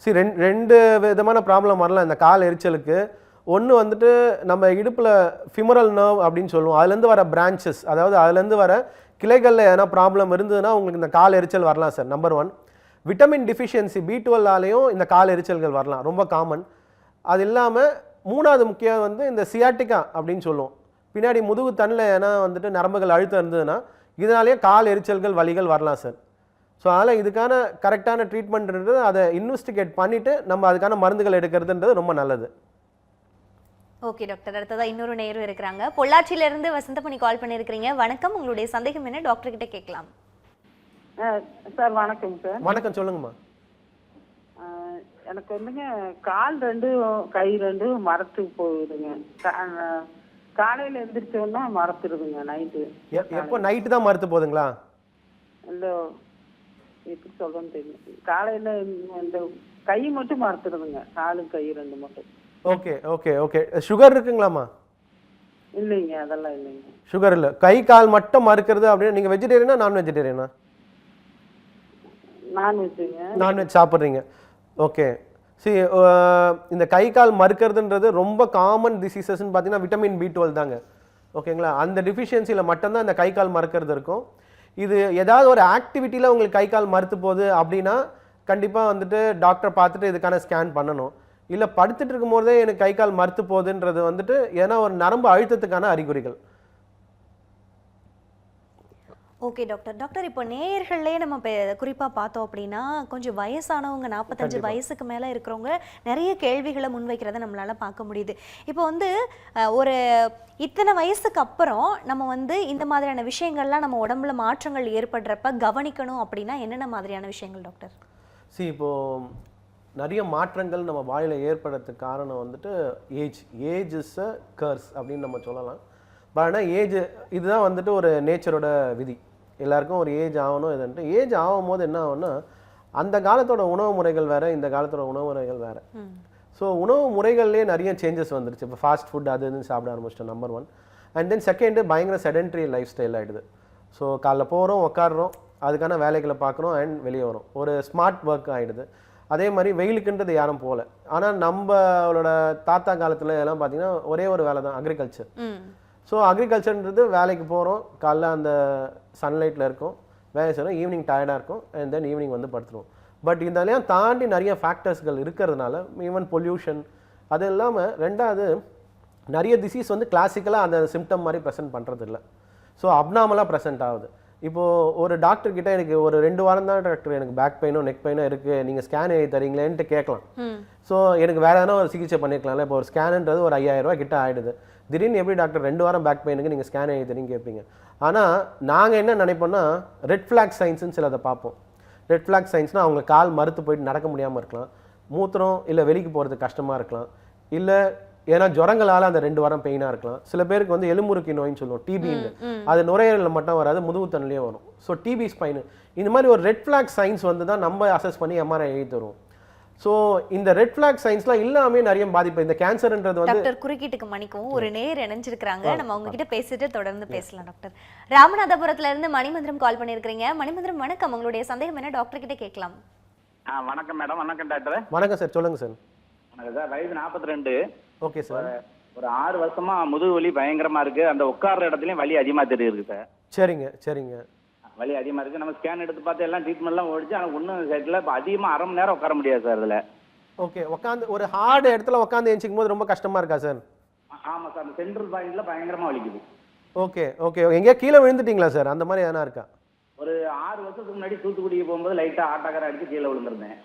சரி, ரெண்டு விதமான ப்ராப்ளம் வரலாம் இந்த கால் எரிச்சலுக்கு. ஒன்று வந்துட்டு நம்ம இடுப்பில் ஃபிமரல் நர்வ் அப்படின்னு சொல்லுவோம், அதுலேருந்து வர பிரான்ச்சஸ், அதாவது அதுலேருந்து வர கிளைகளில் எதனா ப்ராப்ளம் இருந்ததுன்னா உங்களுக்கு இந்த கால் எரிச்சல் வரலாம் சார். நம்பர் 1. விட்டமின் டிஃபிஷியன்சி B12ஆலேயும் இந்த கால் எரிச்சல்கள் வரலாம், ரொம்ப காமன். அது இல்லாமல் 3வது முக்கியம் வந்து இந்த சியாட்டிக்கா அப்படின்னு சொல்லுவோம். பின்னாடி முதுகு தண்ணில் ஏன்னா வந்துட்டு நரம்புகள் அழுத்தம் இருந்ததுன்னா இதனாலேயே கால் எரிச்சல்கள் வலிகள் வரலாம் சார். ஸோ அதனால் இதுக்கான கரெக்டான ட்ரீட்மெண்ட்ன்றது அதை இன்வெஸ்டிகேட் பண்ணிவிட்டு நம்ம அதுக்கான மருந்துகள் எடுக்கிறதுன்றது ரொம்ப நல்லது. ஓகே டாக்டர், அடுத்ததாக இன்னொரு நேரம் இருக்கிறாங்க. பொள்ளாச்சியிலேருந்து வசந்தமணி கால் பண்ணியிருக்கிறீங்க. வணக்கம், உங்களுடைய சந்தேகம் என்ன டாக்டர் கிட்ட கேட்கலாம். சார் வணக்கம் சார். வணக்கம், சொல்லுங்கம்மா. எனக்கு வந்துங்க கால் 2 கை 2 மரத்து போகுதுங்க. காலையில் எந்திரிச்சோன்னா மரத்துருதுங்க நைட்டு. எப்போ நைட்டு தான் மரத்து போகுதுங்களா? இல்லை எப்படி சொல்றேன்னு தெரியும். காலையில் இந்த கை மட்டும் மரத்துருதுங்க, காலு கை 2 மட்டும். Okay okay okay. சுகர் இருக்குங்களாம்மா? இல்லைங்க, அதெல்லாம் இல்லைங்க. சுகர் இல்லை, கை கால் மட்டும் மறுக்கிறது அப்படின்னா நீங்கள் வெஜிடேரியனா நான் வெஜிடேரியனா? நான்வெஜ்ஜுங்க. நான்வெஜ் சாப்பிட்றீங்க. ஓகே. சரி, இந்த கை கால் மறுக்கிறதுன்றது ரொம்ப காமன் டிசீசஸ்ன்னு பார்த்தீங்கன்னா விட்டமின் B12 தாங்க. ஓகேங்களா? அந்த டிஃபிஷியன்சியில் மட்டும்தான் இந்த கை கால் மறுக்கிறது இருக்கும். இது ஏதாவது ஒரு ஆக்டிவிட்டியில் உங்களுக்கு கை கால் மறுத்து போகுது அப்படின்னா கண்டிப்பாக வந்துட்டு டாக்டரை பார்த்துட்டு இதுக்கான ஸ்கேன் பண்ணணும். இல்லை படுத்துட்டு இருக்கும்போதே எனக்கு கை கால் மறுத்து போகுதுன்றது வந்துட்டு ஏன்னா ஒரு நரம்பு அழுத்தத்துக்கான அறிகுறிகள். Okay doctor. டாக்டர், இப்போ நேயர்கள்லேயே நம்ம குறிப்பாக பார்த்தோம் அப்படின்னா கொஞ்சம் வயசானவங்க 45 வயசுக்கு மேலே இருக்கிறவங்க நிறைய கேள்விகளை முன்வைக்கிறத நம்மளால் பார்க்க முடியுது. இப்போ வந்து ஒரு இத்தனை வயசுக்கு அப்புறம் நம்ம வந்து இந்த மாதிரியான விஷயங்கள்லாம் நம்ம உடம்புல மாற்றங்கள் ஏற்படுறப்ப கவனிக்கணும் அப்படின்னா என்னென்ன மாதிரியான விஷயங்கள் டாக்டர்? சரி, இப்போது நிறைய மாற்றங்கள் நம்ம வாயில் ஏற்படுறதுக்கு காரணம் வந்துட்டு ஏஜ் இஸ் அ கர்ஸ் அப்படின்னு நம்ம சொல்லலாம். பட் ஆனால் ஏஜ் இதுதான் வந்துட்டு ஒரு நேச்சரோட விதி. எல்லாருக்கும் ஒரு ஏஜ் ஆகணும். இதுன்ட்டு ஏஜ் ஆகும் போது என்ன ஆகும்னா அந்த காலத்தோட உணவு முறைகள் வேறு, இந்த காலத்தோட உணவு முறைகள் வேறு. ஸோ உணவு முறைகள்லேயே நிறைய சேஞ்சஸ் வந்துருச்சு. இப்போ ஃபாஸ்ட் ஃபுட் அது இதுன்னு சாப்பிட ஆரம்பிச்சிட்டோம், நம்பர் 1. அண்ட் தென் செகண்டு பயங்கர செடென்ட்ரி லைஃப் ஸ்டைல் ஆகிடுது. ஸோ காலைல போகிறோம், உட்காடுறோம், அதுக்கான வேலைகளை பார்க்குறோம் அண்ட் வெளியே வரும், ஒரு ஸ்மார்ட் ஒர்க் ஆகிடுது. அதே மாதிரி வெயிலுக்குன்றது யாரும் போகல. ஆனால் நம்மளோட தாத்தா காலத்தில் எல்லாம் பார்த்தீங்கன்னா ஒரே ஒரு வேலை தான், அக்ரிகல்ச்சர். ஸோ அக்ரிகல்ச்சர்ன்றது வேலைக்கு போகிறோம், காலைல அந்த சன்லைட்டில் இருக்கும், வேலை செய்கிறோம், ஈவினிங் டயர்டாக இருக்கும் அண்ட் தென் ஈவினிங் வந்து படுத்துருவோம். பட் இதெல்லாம் தாண்டி நிறைய ஃபேக்டர்ஸ்கள் இருக்கிறதுனால ஈவன் பொல்யூஷன் அது இல்லாமல் 2வது நிறைய டிசீஸ் வந்து கிளாசிக்கலாக அந்த சிம்டம் மாதிரி ப்ரெசென்ட் பண்ணுறதில்ல. ஸோ அப்நார்மலாக ப்ரெசென்ட் ஆகுது. இப்போது ஒரு டாக்டர்கிட்ட எனக்கு ஒரு 2 வாரம் தான் டாக்டர் எனக்கு பேக் பெயினோ நெக் பெயினோ இருக்குது, நீங்கள் ஸ்கேன் எழுதி தரீங்களேன்ட்டு கேட்கலாம். ஸோ எனக்கு வேறு எதனா ஒரு சிகிச்சை பண்ணிக்கலாம்ல. இப்போ ஒரு ஸ்கேனுன்றது ஒரு 5000 ரூபா கிட்ட ஆகிடுது. திடீர்னு எப்படி டாக்டர் 2 வாரம் பேக் பெயினுக்கு நீங்கள் ஸ்கேன் எழுதி தரீங்க கேட்பீங்க. ஆனால் நாங்கள் என்ன நினைப்போம்னா ரெட் ஃப்ளாக் சைன்ஸ்னு சிலதை பார்ப்போம். ரெட் ஃப்ளாக் சைன்ஸ்னால் அவங்க கால் மறுத்து போயிட்டு நடக்க முடியாமல் இருக்கலாம், மூத்திரம் இல்லை வெளிக்கு போகிறது கஷ்டமாக இருக்கலாம், இல்லை ஏன்னா ஜுரங்களால் அந்த 2 வாரம் பெயினாக இருக்கலாம். சில பேருக்கு வந்து எலும்புருக்கி நோயின்னு சொல்லுவோம், டிபின்னு. அது நுரையீரலில் மட்டும் வராது, முதுகு தண்ணிலேயே வரும். ஸோ டிபி ஸ்பைனு இந்த மாதிரி ஒரு ரெட் ஃப்ளாக் சைன்ஸ் வந்து தான் நம்ம அசஸ் பண்ணி எம்ஆர்ஐ எழுதி தருவோம். ஸோ இந்த ரெட் ஃப்ளாக் சைன்ஸ்லாம் இல்லாமே நிறைய பாதிப்பு. இந்த கேன்சர்ன்றது வந்து டாக்டர் குறுக்கிட்டுக்கு மன்னிக்கவும், ஒரு நேர் இணைஞ்சிருக்கிறாங்க, நம்ம அவங்க கிட்ட பேசிட்டு தொடர்ந்து பேசலாம். டாக்டர் ராமநாதபுரத்துல இருந்து மணிமந்திரம் கால் பண்ணியிருக்கிறீங்க. மணிமந்திரம் வணக்கம், உங்களுடைய சந்தேகம் என்ன டாக்டர் கிட்ட கேட்கலாம். வணக்கம் மேடம். வணக்கம் டாக்டர். வணக்கம் சார், சொல்லுங்க சார். சார் வயது 42. Okay sir. ஒரு 6 வருஷமா முதுகு வலி பயங்கரமா இருக்கு, அந்த உட்கார்ற இடத்துலயும் வலி அதிகமா தெரியுது சார். சரிங்க சரிங்க. வலி அதிகமா இருக்கு, நம்ம ஸ்கேன் எடுத்து பார்த்து எல்லாம் ட்ரீட்மெண்ட்லாம் ஓடிச்சு, ஆனால் ஒன்றும் செட்டில். இப்போ அதிகமாக அரை மணி நேரம் உட்கார முடியாது சார் அதில். ஓகே, உட்காந்து ஒரு ஹார்டு இடத்துல உட்காந்து எழுச்சிக்கும் போது ரொம்ப கஷ்டமா இருக்கா சார்? ஆமாம் சார், அந்த சென்ட்ரல் பாயிண்ட்ல பயங்கரமாக வலிக்குது. Okay okay. எங்கேயா கீழே விழுந்துட்டீங்களா சார்? அந்த மாதிரி எதனா இருக்கா? ஒரு 6 வருஷத்துக்கு முன்னாடி தூத்துக்குடிக்கு போகும்போது லைட்டாக ஆட்டாக்கார அடிச்சு கீழே விழுந்திருந்தேன்.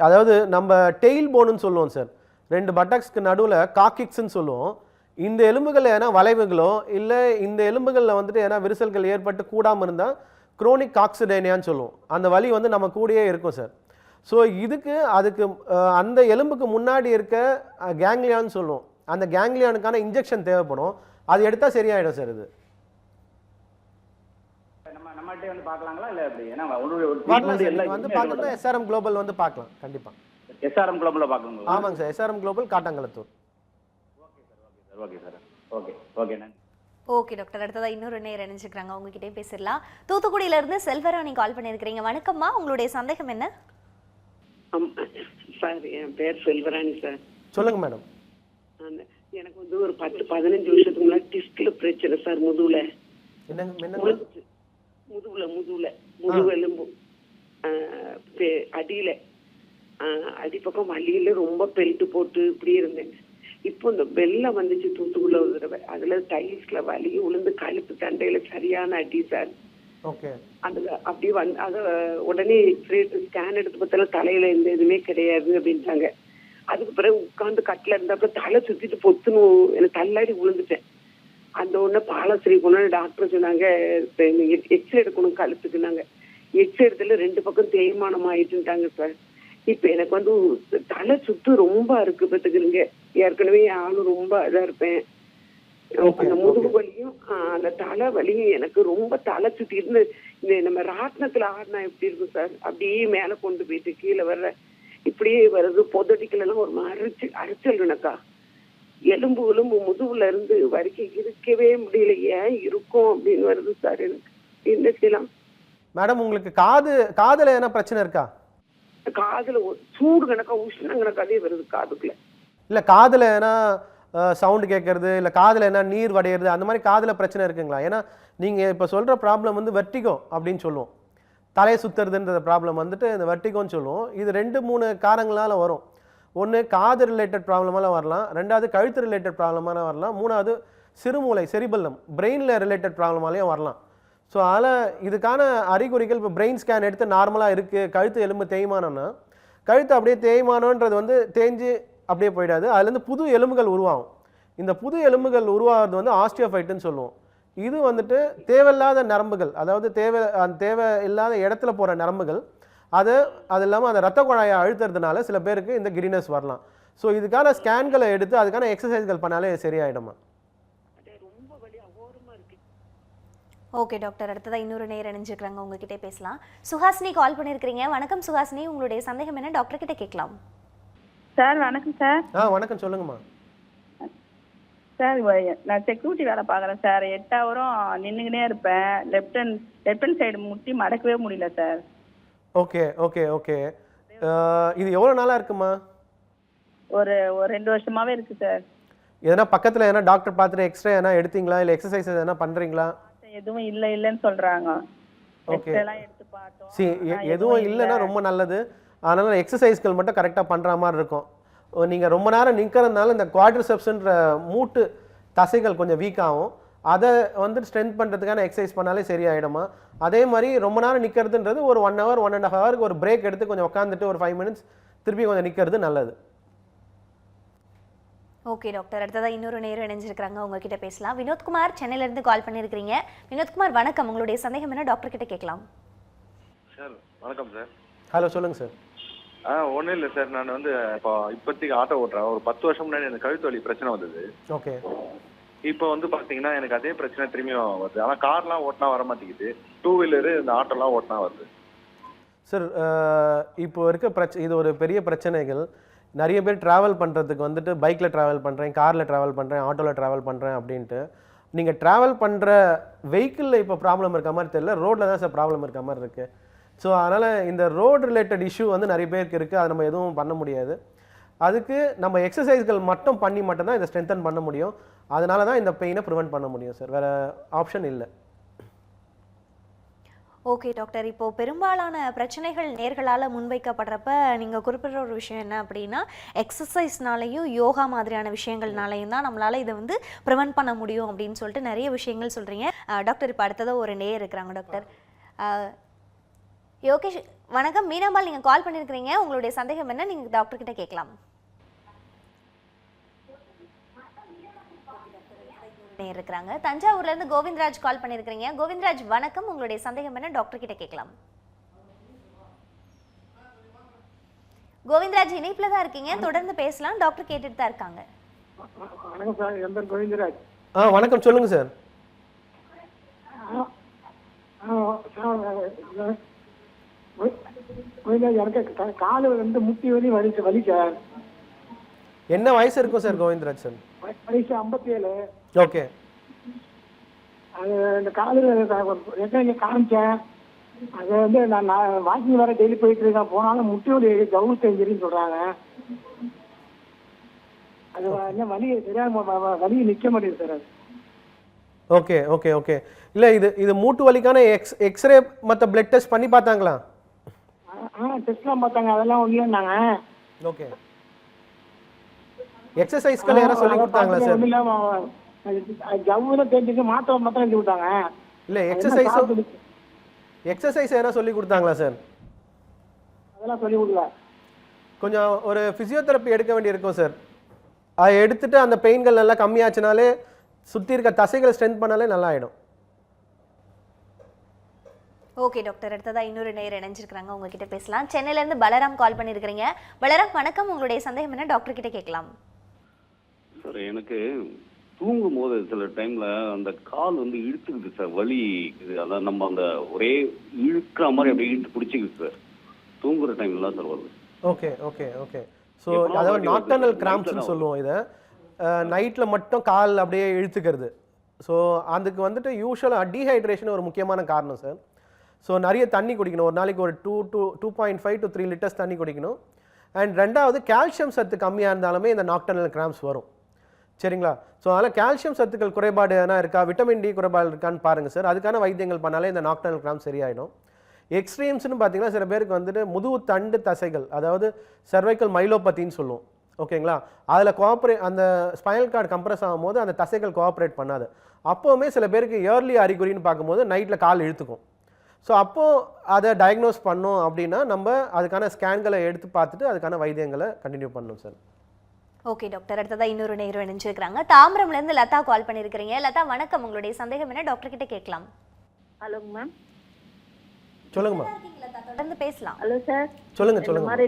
அதாவது நம்ம டெயில் போனுன்னு சொல்லுவோம் சார், 2 பட்டக்ஸ்க்கு நடுவில் காக்கிக்ஸ்ன்னு சொல்லுவோம். இந்த எலும்புகள் ஏன்னா வளைவுகளோ இல்லை இந்த எலும்புகளில் வந்துட்டு ஏன்னா விரிசல்கள் ஏற்பட்டு கூடாமல் இருந்தால் குரோனிக் காக்சிடேனியான்னு சொல்லுவோம். அந்த வலி வந்து நம்ம கூடயே இருக்கும் சார். ஸோ அதுக்கு அந்த எலும்புக்கு முன்னாடி இருக்க கேங்லியான்னு சொல்லுவோம். அந்த கேங்லியானுக்கான இன்ஜெக்ஷன் தேவைப்படும், அது எடுத்தால் சரியாயிடும் சார். இது நம்மகிட்டே வந்து பார்க்கலாங்களா இல்லை எப்படி? ஏன்னா வந்து பார்க்கலாம், எஸ்ஆர்எம் குளோபல் வந்து பார்க்கலாம் கண்டிப்பாக. எஸ்ஆர்எம் குளோபலில் பார்க்கணுங்களா? ஆமாங்க sir, SRM global Kattankulathur. Okay sir. Okay okay நன்றி. ஓகே டாக்டர், அடுத்ததா இன்னொரு நேர் இணைஞ்சிருக்காங்க, உங்ககிட்டே பேசிடலாம். தூத்துக்குடியில இருந்து செல்வராணி கால் பண்ணியிருக்கிறீங்க. வணக்கம்மா, உங்களுடைய சந்தேகம் என்ன? சார் என் பேர் செல்வராணி சார். சொல்லுங்க மேடம். எனக்கு வந்து ஒரு 10-15 வருஷத்துக்கு முன்னாடி டிஸ்க்ல பிரச்சனை சார், முதுகுல முதுகு எலும்பு அடியில அடிப்பக்கம் வலியில ரொம்ப பெல்ட் போட்டு இப்படி இருந்தேன். இப்போ இந்த வெள்ளம் வந்துச்சு தூத்துக்குள்ள ஒரு தடவை, அதுல டைல்ஸ்ல வலி உளுந்து கழுத்து தண்டையில சரியான அடி சார். அதுல அப்படியே அத உடனே ஸ்கேன் எடுத்து பார்த்தாலும் தலையில எந்த எதுவுமே கிடையாது அப்படின்ட்டாங்க. அதுக்கு பிறகு உட்காந்து கட்டில இருந்தாப்ப தலை சுத்திட்டு பொத்துணும் எனக்கு தள்ளாடி விழுந்துட்டேன். அந்த உடனே பாலஸ்ரீ கொண்டு டாக்டர் சொன்னாங்க எக்ஸ்ரே எடுக்கணும் கழுத்துக்குனாங்க. எக்ஸ்ரே எடுத்துல 2 பக்கம் தேய்மானம் ஆயிட்டுட்டாங்க சார். இப்ப எனக்கு வந்து தலை சுத்து ரொம்ப இருக்கு பத்துக்குங்க. ஏற்கனவே ஆளும் ரொம்ப இதா இருப்பேன். அந்த முதுகு வலியும் அந்த தலை வலியும் எனக்கு ரொம்ப தலை சுத்தி இருந்து இந்த நம்ம ராட்டினத்துல ஆடினா எப்படி இருக்கும் சார், அப்படியே மேல கொண்டு போயிட்டு கீழே வர்ற இப்படியே வருது. பொதடிக்கல எல்லாம் ஒரு மாதிரி அரைச்சல் எனக்கா. எலும்பு முதுகுல இருந்து வரைக்கும் இருக்கவே முடியல. ஏன் இருக்கும் அப்படின்னு வருது சார். எனக்கு என்ன செய்யலாம் மேடம்? உங்களுக்கு காதுல என்ன பிரச்சனை இருக்கா? காதுல சூடு கணக்கா உஷ்ணம் கணக்காவே வருது காதுக்குள்ள. இல்ல காதுல ஏன்னா சவுண்ட் கேட்கறது, இல்ல காதுல என்ன நீர் வடையிறது, அந்த மாதிரி காதுல பிரச்சனை இருக்குங்களா? ஏன்னா நீங்க இப்ப சொல்ற ப்ராப்ளம் வந்து வெர்டிகோ அப்படின்னு சொல்லுவோம். தலை சுத்துறதுன்ற ப்ராப்ளம் வந்துட்டு இந்த வெர்டிகோன்னு சொல்லுவோம். இது 2-3 காரணங்களால வரும். ஒன்று காது ரிலேட்டட் ப்ராப்ளமால வரலாம், 2வது கழுத்து ரிலேட்டட் ப்ராப்ளமால வரலாம், 3வது சிறுமூளை செரிபல்லம் பிரெயினில் ரிலேட்டட் ப்ராப்ளமாலேயும் வரலாம். ஸோ அதனால் இதுக்கான அறிகுறிகள் இப்போ பிரெயின் ஸ்கேன் எடுத்து நார்மலாக இருக்குது, கழுத்து எலும்பு தேய்மானம்னா கழுத்து அப்படியே தேய்மானன்றது வந்து தேஞ்சு அப்படியே போயிடாது, அதுலேருந்து புது எலும்புகள் உருவாகும். இந்த புது எலும்புகள் உருவாகிறது வந்து ஆஸ்டியோஃபைட்டுன்னு சொல்லுவோம். இது வந்துட்டு தேவையில்லாத நரம்புகள், அதாவது தேவை இல்லாத இடத்துல போகிற நரம்புகள், அது இல்லாமல் அந்த ரத்த குழாயை அழுத்துறதுனால சில பேருக்கு இந்த கிரினஸ் வரலாம். ஸோ இதுக்கான ஸ்கேன்களை எடுத்து அதுக்கான எக்ஸசைஸ்கள் பண்ணாலே சரியாயிடுமா? ஓகே டாக்டர், அடுத்ததா இன்னொரு நேரம் இணைஞ்சிருக்கிறாங்க, உங்ககிட்ட பேசலாம். சுஹாசினி கால் பண்ணியிருக்கிறீங்க. வணக்கம் சுஹாசினி, உங்களுடைய சந்தேகம் என்ன டாக்டர் கிட்ட கேட்கலாம். சார் வணக்கம் சார். வணக்கம், சொல்லுங்கம்மா. சார் நான் செக்யூரிட்டி வேலை பார்க்குறேன் சார். 8 ஹவரும் நின்றுக்கினே இருப்பேன். லெஃப்ட் ஹேண்ட் சைடு முட்டி மடக்கவே முடியல சார். Okay okay okay. இது எவ்வளோ நாளாக இருக்குமா? ஒரு 2 வருஷமாவே இருக்கு சார். எதனா பக்கத்தில் எதனா டாக்டர் பார்த்துட்டு எக்ஸ்ட்ரா எதனா எடுத்தீங்களா, இல்லை எக்ஸசைஸ் எதனா பண்ணுறீங்களா? எதுவும் இல்லைன்னு சொல்கிறாங்க. ஓகே, எதுவும் இல்லைன்னா ரொம்ப நல்லது. அதனால் எக்ஸசைஸ்கள் மட்டும் கரெக்டாக பண்ணுற மாதிரி இருக்கும். நீங்கள் ரொம்ப நேரம் நிற்கிறதுனால இந்த குவாட்ரிசெப்ஸ்ன்ற மூட்டு தசைகள் கொஞ்சம் வீக் ஆகும். அதை வந்து ஸ்ட்ரென்த் பண்ணுறதுக்கான எக்ஸசைஸ் பண்ணாலே சரியாயிடுமா. அதே மாதிரி ரொம்ப நேரம் நிற்கிறதுன்றது ஒரு 1 hour 1.5 ஹவருக்கு ஒரு பிரேக் எடுத்து கொஞ்சம் உட்காந்துட்டு ஒரு 5 minutes திருப்பி கொஞ்சம் நிற்கிறது நல்லது. ஓகே டாக்டர், அடுத்ததாக இன்னொரு நேரம் இணைஞ்சிருக்கிறாங்க, உங்ககிட்ட பேசலாம். வினோத்குமார் சென்னையிலேருந்து கால் பண்ணியிருக்கிறீங்க. வினோத்குமார் வணக்கம், உங்களுடைய சந்தேகம் என்ன டாக்டர் கிட்ட கேட்கலாம். சார் வணக்கம் சார். ஹலோ, சொல்லுங்கள் சார். ஒன்றும் இல்லை சார், நான் வந்து இப்போதைக்கு ஆட்டோ ஓட்டுறேன். ஒரு 10 வருஷம் முன்னாடி எனக்கு கழுத்து வலி பிரச்சனை வந்தது. ஓகே. இப்போ வந்து பார்த்தீங்கன்னா எனக்கு அதே பிரச்சனை திரும்பியும் வருது. ஆனால் கார்லாம் ஓட்டினா வர மாட்டேங்குது, 2 வீலரு இந்த ஆட்டோலாம் ஓட்டினா வருது. சார் இப்போ இருக்க இது ஒரு பெரிய பிரச்சனைகள். நிறைய பேர் ட்ராவல் பண்ணுறதுக்கு வந்துட்டு பைக்கில் ட்ராவல் பண்ணுறேன், காரில் ட்ராவல் பண்ணுறேன், ஆட்டோவில் ட்ராவல் பண்ணுறேன் அப்படின்ட்டு. நீங்கள் ட்ராவல் பண்ணுற வெஹிக்கிளில் இப்போ ப்ராப்ளம் இருக்க மாதிரி தெரியல, ரோட்டில் தான் சார் ப்ராப்ளம் இருக்க மாதிரி இருக்குது. ஸோ அதனால் இந்த ரோடு ரிலேட்டட் இஷ்யூ வந்து நிறைய பேருக்கு இருக்குது. அதை நம்ம எதுவும் பண்ண முடியாது. அதுக்கு நம்ம எக்ஸசைஸ்கள் மட்டும் மட்டும்தான் இதை ஸ்ட்ரென்தன் பண்ண முடியும். அதனால தான் இந்த பெயினை ப்ரிவென்ட் பண்ண முடியும் சார், வேறு ஆப்ஷன் இல்லை. ஓகே டாக்டர், இப்போது பெரும்பாலான பிரச்சனைகள் நேர்களால் முன்வைக்கப்படுறப்ப நீங்கள் குறிப்பிட்ற ஒரு விஷயம் என்ன அப்படின்னா, எக்ஸசைஸ்னாலையும் யோகா மாதிரியான விஷயங்கள்னாலையும் தான் நம்மளால் இதை வந்து ப்ரிவென்ட் பண்ண முடியும் அப்படின்னு சொல்லிட்டு நிறைய விஷயங்கள் சொல்கிறீங்க. டாக்டர், இப்போ அடுத்ததாக ஒரு நேர் இருக்கிறாங்க. டாக்டர் யோகேஷ் வணக்கம், மீனாம்பாள் நீங்கள் கால் பண்ணியிருக்கிறீங்க, உங்களுடைய சந்தேகம் என்ன நீங்கள் டாக்டர் கிட்ட கேட்கலாம். இருக்கிறாங்க. தஞ்சாவூர்ல இருந்து கோவிந்தராஜ் கால் பண்ணிருக்கீங்க. கோவிந்தராஜ் வணக்கம், உங்களுடைய சந்தேகம் என்ன டாக்டர் கிட்ட கேட்கலாம். கோவிந்தராஜ் இணைப்புல தான் இருக்கீங்க, தொடர்ந்து பேசலாம், டாக்டர் கேட்டுட்டு தான் இருக்காங்க. வணக்கம் சார், என் பேர் கோவிந்தராஜ். வணக்கம், சொல்லுங்க சார். எனக்கு காலு வந்து முட்டி வலி சார். என்ன வயசு இருக்கும் சார் கோவிந்தராஜ் சார்? வயசு 57. ஓகே. அது இந்த காலையில் காமிச்சேன். அது வந்து நான் வாக்கிங் வேற டெய்லி போயிட்டு இருக்கேன். போனாலும் முட்டி வலி கவுன் செஞ்சிருன்னு சொல்றாங்க. அது என்ன வலி தெரியாம வலி நிக்க மாட்டேங்குது சார். அது ஓகே ஓகே ஓகே. இல்லை இது மூட்டு வலிக்கான எக்ஸ்ரே மற்ற பிளட் டெஸ்ட் பண்ணி பார்த்தாங்களா? டெஸ்ட்லாம் பார்த்தாங்க, அதெல்லாம் ஒன்றுனாங்க. ஓகே. எக்ஸசைஸ்கள் யாரும் சொல்லி கொடுத்தாங்களா சார்? ஒன்றும் இல்லாமல் ஜவ்வுல தெரிஞ்சுட்டு மாத்திரை மாத்திரம் எழுதி விட்டாங்க. இல்லை எக்ஸசைஸ் யாரும் சொல்லி கொடுத்தாங்களா சார்? அதெல்லாம் சொல்லி கொடுக்கல. கொஞ்சம் ஒரு ஃபிசியோதெரப்பி எடுக்க வேண்டியிருக்கும் சார். அதை எடுத்துட்டு அந்த பெயின்கள் நல்லா கம்மியாச்சுனாலே சுற்றி இருக்க தசைகளை ஸ்ட்ரென்த் பண்ணாலே நல்லா ஆகிடும். ஓகே டாக்டர், அடுத்ததா இன்னொரு நேயர் இணைஞ்சிருக்கிறாங்க, உங்ககிட்ட பேசலாம். சென்னையிலேருந்து பலராம் கால் பண்ணியிருக்கிறீங்க. பலராம் வணக்கம், உங்களுடைய சந்தேகம் என்ன டாக்டர் கிட்ட கேட்கலாம். சார் எனக்கு தூங்கும் போது சில டைம்ல அந்த கால் வந்து இழுத்துக்குது சார், வலி இது. அதான் நம்ம அந்த ஒரே இழுக்கிற மாதிரி அப்படியே இழுத்து பிடிச்சிக்குது சார், தூங்குற டைம்ல தான் சார் வருது. Okay okay okay. ஸோ அதாவது நாக்டர்னல் கிராம்ப்ஸ்னு சொல்லுவோம் இதை. நைட்டில் மட்டும் கால் அப்படியே இழுத்துக்கிறது. ஸோ அதுக்கு வந்துட்டு யூஸ்வலாக டீஹைட்ரேஷன் ஒரு முக்கியமான காரணம் சார். ஸோ நிறைய தண்ணி குடிக்கணும், ஒரு நாளைக்கு ஒரு 2.5 to 3 லிட்டர்ஸ் தண்ணி குடிக்கணும். அண்ட் ரெண்டாவது கால்சியம் சத்து கம்மியாக இருந்தாலுமே இந்த நாக்டர்னல் கிராம்ப்ஸ் வரும், சரிங்களா? ஸோ அதனால் கால்சியம் சத்துக்கள் குறைபாடு எதனா இருக்கா, விட்டமின் டி குறைபாடு இருக்கான்னு பாருங்கள் சார். அதுக்கான வைத்தியங்கள் பண்ணாலே இந்த நாக்டர்னல் கிராம்ப்ஸ் சரியாயிடும். எக்ஸ்ட்ரீம்ஸ்னு பார்த்தீங்கன்னா சில பேருக்கு வந்துட்டு முதுகு தண்டு தசைகள், அதாவது சர்வைக்கல் மைலோபத்தின்னு சொல்லுவோம், ஓகேங்களா? அதில் அந்த ஸ்பைனல் கார்டு கம்ப்ரஸ் ஆகும்போது அந்த தசைகள் கோஆப்ரேட் பண்ணாது. அப்போவுமே சில பேருக்கு இயர்லி அறிகுறின்னு பார்க்கும்போது நைட்டில் கால் இழுத்துக்கும். ஸோ அப்போது அதை டயக்னோஸ் பண்ணோம் அப்படின்னா நம்ம அதுக்கான ஸ்கேன்களை எடுத்து பார்த்துட்டு அதுக்கான வைத்தியங்களை கண்டினியூ பண்ணணும் சார். ஓகே டாக்டர், அடுத்ததா இன்னொரு நேயர் இணைஞ்சிருக்கிறாங்க. தாம்பரம்லேருந்து லதா கால் பண்ணியிருக்கிறீங்க. லதா வணக்கம், உங்களுடைய சந்தேகம் என்ன டாக்டர் கிட்ட கேட்கலாம். ஹலோங்க மேம். சொல்லுங்கம்மா. தொடர்ந்து பேசலாம். Hello sir. சொல்லுங்க. இந்த மாதிரி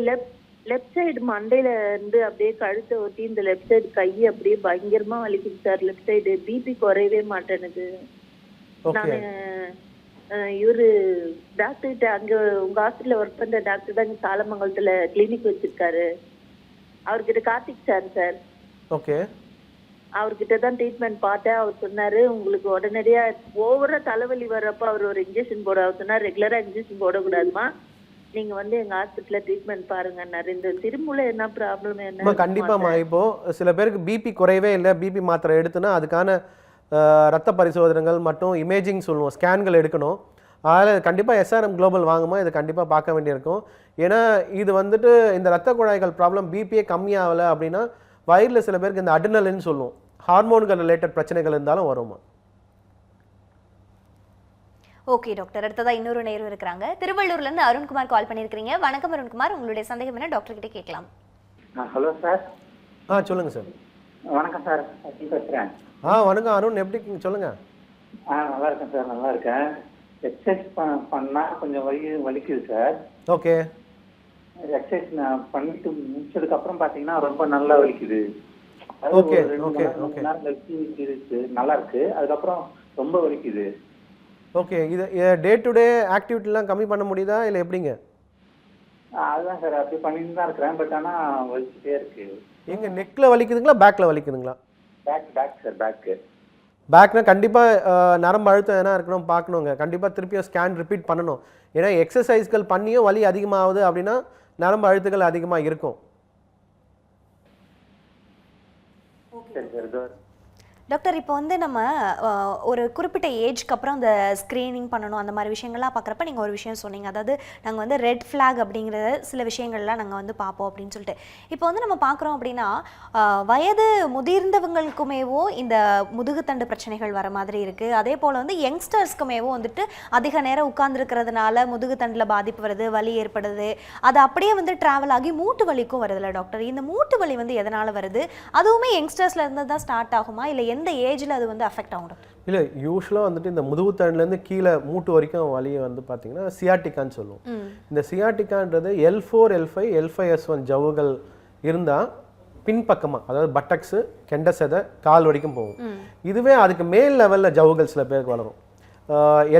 லெஃப்ட் சைடு மண்டையில இருந்து அப்படியே கழுத்தை ஒட்டி இந்த லெஃப்ட் சைடு கை அப்படியே பயங்கரமா வலிக்குது சார். லெஃப்ட் சைடு பிபி குறையவே மாட்டேனுது. நான் இவரு டாக்டர் கிட்ட, அங்க உங்க ஹாஸ்பிட்டல்ல ஒர்க் பண்ற டாக்டர் தான் சாலமங்கலத்துல கிளினிக் வச்சிருக்காரு. அவர்கிட்ட கார்த்திக் சார். ஓகே. அவர்கிட்ட தான் ட்ரீட்மெண்ட் பார்த்தேன். அவர் சொன்னாரு உங்களுக்கு உடனடியா ஓவரா தலைவலி வர்றப்ப அவர் ஒரு இன்ஜெக்ஷன் போட, அவர் சொன்னார் ரெகுலரா இன்ஜெக்ஷன் போடக்கூடாதுமா, நீங்க வந்து எங்க ஹாஸ்பிட்டல்ல ட்ரீட்மெண்ட் பாருங்கன்னாரு. இந்த திரும்புல என்ன ப்ராப்ளம் என்ன? கண்டிப்பாமா, இப்போ சில பேருக்கு பிபி குறையவே இல்லை, பிபி மாத்திரை எடுத்துனா அதுக்கான ரத்த பரிசோதனைகள் மற்றும் இமேஜிங் சொல்லுவோம், ஸ்கேன்கள் எடுக்கணும். அதில் கண்டிப்பாக எஸ்ஆர்எம் குளோபல் வாங்குமா இதை கண்டிப்பாக பார்க்க வேண்டியிருக்கும். ஏன்னா இது வந்துட்டு இந்த ரத்த குழாய்கள் ப்ராப்ளம் பிபியே கம்மியாகலை அப்படின்னா வயிறில் சில பேருக்கு இந்த அட்ரினலின் சொல்லுவோம், ஹார்மோன்கள் ரிலேட்டட் பிரச்சனைகள் இருந்தாலும் வருமா. ஓகே டாக்டர், அடுத்ததா இன்னொரு நேரம் இருக்கிறாங்க. திருவள்ளூர்லேருந்து அருண்குமார் கால் பண்ணியிருக்கிறீங்க. வணக்கம் அருண்குமார், உங்களுடைய சந்தேகம் என்ன டாக்டர் கிட்ட கேட்கலாம். Hello sir. சொல்லுங்க சார். வணக்கம் சார், பேசுகிறேன். வணக்கம் அருண், எப்படி இருக்கீங்க சொல்லுங்க. நல்லா இருக்கேன் சார், நல்லா இருக்கேன். எக்ஸசைஸ் பண்ணா கொஞ்சம் வலிக்குது சார். ஓகே. எக்ஸசைஸ் நான் பண்ணிட்டு முடிச்சதுக்கு அப்புறம் பாத்தீங்கன்னா ரொம்ப நல்லா வலிக்குது. Okay okay okay. நல்லா இருக்கு, அதுக்கப்புறம் ரொம்ப வலிக்குது. ஓகே. இது டே டு டே ஆக்டிவிட்டிலாம் கம்மி பண்ண முடியுதா இல்லை எப்படிங்க? அதுதான் சார், அப்படி பண்ணிட்டு தான் இருக்கிறேன். பட் ஆனால் வலிச்சுட்டே இருக்கு. எங்க நெக்கில் வலிக்குதுங்களா பேக்கில் வலிக்குதுங்களா? பேக் சார், பேக்னா கண்டிப்பாக நரம்பு அழுத்தம் எதனா இருக்கணும் பார்க்கணுங்க. கண்டிப்பாக திருப்பியும் ஸ்கேன் ரிப்பீட் பண்ணணும். ஏன்னா எக்ஸசைஸ்கள் பண்ணியும் வலி அதிகமாகுது அப்படின்னா நரம்பு அழுத்துக்கள் அதிகமாக இருக்கும். டாக்டர், இப்போ வந்து நம்ம ஒரு குறிப்பிட்ட ஏஜ்க்கு அப்புறம் அந்த ஸ்க்ரீனிங் பண்ணணும் அந்த மாதிரி விஷயங்கள்லாம் பார்க்குறப்ப நீங்கள் ஒரு விஷயம் சொன்னீங்க, அதாவது நாங்கள் வந்து ரெட் ஃப்ளாக் அப்படிங்கிற சில விஷயங்கள்லாம் நாங்கள் வந்து பார்ப்போம் அப்படின்னு சொல்லிட்டு. இப்போ வந்து நம்ம பார்க்குறோம் அப்படின்னா வயது முதிர்ந்தவங்களுக்குமேவோ இந்த முதுகுத்தண்டு பிரச்சனைகள் வர மாதிரி இருக்குது. அதே போல் வந்து யங்ஸ்டர்ஸ்க்குமேவோ வந்துட்டு அதிக நேரம் உட்கார்ந்துருக்கிறதுனால முதுகுத்தண்டில் பாதிப்பு வருது, வலி ஏற்படுது. அது அப்படியே வந்து ட்ராவல் ஆகி மூட்டு வலிக்கும் வருதுல்ல டாக்டர்? இந்த மூட்டு வலி வந்து எதனால் வருது? அதுவுமே யங்ஸ்டர்ஸ்ல இருந்து தான் ஸ்டார்ட் ஆகுமா, இல்லை எந்த ஏஜ்ல அது வந்து அஃபெக்ட் ஆகும்? இல்லை, யூஸ்வலாக வந்துட்டு இந்த முதுகுத்தண்டுலேருந்து கீழே மூட்டு வரைக்கும் வலியை வந்து பார்த்தீங்கன்னா சியாட்டிக்கான்னு சொல்லுவோம். இந்த சியாட்டிக்கான்றது L4 L5 L5S1 ஜவ்வுகள் இருந்தால் பின்பக்கமாக, அதாவது பட்டக்ஸு கெண்டசதை கால் வரைக்கும் போகும். இதுவே அதுக்கு மேல் லெவலில் ஜவ்வுகள் சில பேருக்கு வளரும்.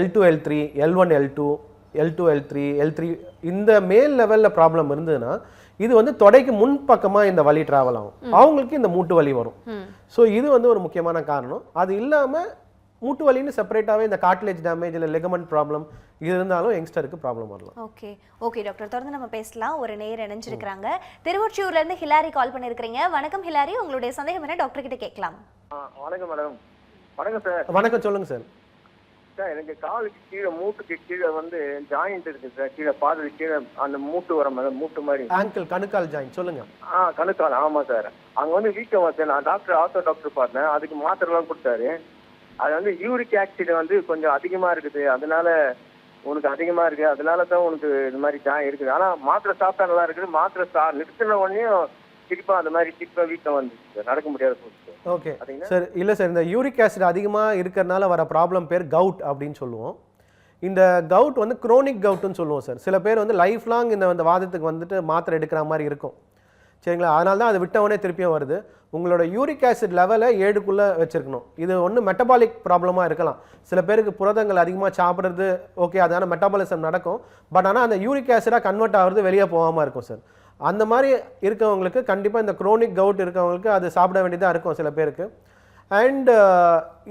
L2 L3 L1 L2 L2 L3 L3 இந்த மேல் லெவலில் ப்ராப்ளம் இருந்ததுன்னா இது வந்து தொடைக்கு முன்பக்கமாக இந்த வலி ட்ராவல் ஆகும், அவங்களுக்கு இந்த மூட்டு வலி வரும். ஸோ இது வந்து ஒரு முக்கியமான காரணம். அது இல்லாமல் மூட்டு வலின்னு செப்பரேட்டாகவே இந்த கார்ட்லேஜ் டேமேஜ் இல்லை லெகமெண்ட் ப்ராப்ளம் இது இருந்தாலும் யங்ஸ்டருக்கு ப்ராப்ளம் வரலாம். ஓகே ஓகே டாக்டர், தொடர்ந்து நம்ம பேசலாம். ஒரு நேயர் இணைஞ்சிருக்கிறாங்க. திருவொற்றியூர்லேருந்து ஹிலாரி கால் பண்ணியிருக்கிறீங்க. வணக்கம் ஹிலாரி, உங்களுடைய சந்தேகம் என்ன டாக்டர் கிட்ட கேட்கலாம். வணக்கம் மேடம். வணக்கம் சார். வணக்கம், சொல்லுங்க சார். சார் எனக்கு காலுக்கு கீழே மூட்டுக்கு கீழே வந்து ஜாயிண்ட் இருக்கு சார். கீழே பாதத்து கீழே அந்த மூட்டு வர மாதிரி மூட்டு மாதிரி ஆங்கிள் கணுக்கால் ஜாயிண்ட் சொல்லுங்க. கணுக்கால். ஆமா சார். அங்க வந்து வீக்கம் வந்து நான் ஆர்த்தோ டாக்டர் பார்த்தேன். அதுக்கு மாத்திரை எல்லாம் கொடுத்தாரு. அது வந்து யூரிக் ஆசிட் வந்து கொஞ்சம் அதிகமா இருக்குது, அதனால உனக்கு அதிகமா இருக்கு, அதனால தான் உனக்கு இது மாதிரி ஜாயின் இருக்குது. ஆனா மாத்திரை சாப்பிட்டா நல்லா இருக்குது. மாத்திரை நிறுத்தின உடனே திருப்பா அந்த மாதிரி திருப்ப வீக்கம் வந்து நடக்க முடியாத போச்சு. Okay sir. இல்லை சார், இந்த யூரிக் ஆசிட் அதிகமாக இருக்கிறதுனால வர ப்ராப்ளம் பேர் கவுட் அப்படின்னு சொல்லுவோம். இந்த கவுட் வந்து குரோனிக் கவுட்டுன்னு சொல்லுவோம் சார். சில பேர் வந்து லைஃப் லாங் இந்த வாதத்துக்கு வந்துட்டு மாத்திரை எடுக்கிற மாதிரி இருக்கும், சரிங்களா? அதனால தான் அது விட்டவொடனே திருப்பியும் வருது. உங்களோட யூரிக் ஆசிட் லெவலை 7க்குள்ளே வச்சுருக்கணும். இது ஒன்று மெட்டபாலிக் ப்ராப்ளமாக இருக்கலாம். சில பேருக்கு புரதங்கள் அதிகமாக சாப்பிட்றது ஓகே, அதனால் மெட்டபாலிசம் நடக்கும். பட் ஆனால் அந்த யூரிக் ஆசிடாக கன்வெர்ட் ஆகிறது வெளியே போகாமல் இருக்கும் சார். அந்த மாதிரி இருக்கவங்களுக்கு கண்டிப்பாக இந்த குரோனிக் கவுட் இருக்கவங்களுக்கு அது சாப்பிட வேண்டியதாக இருக்கும் சில பேருக்கு. அண்ட்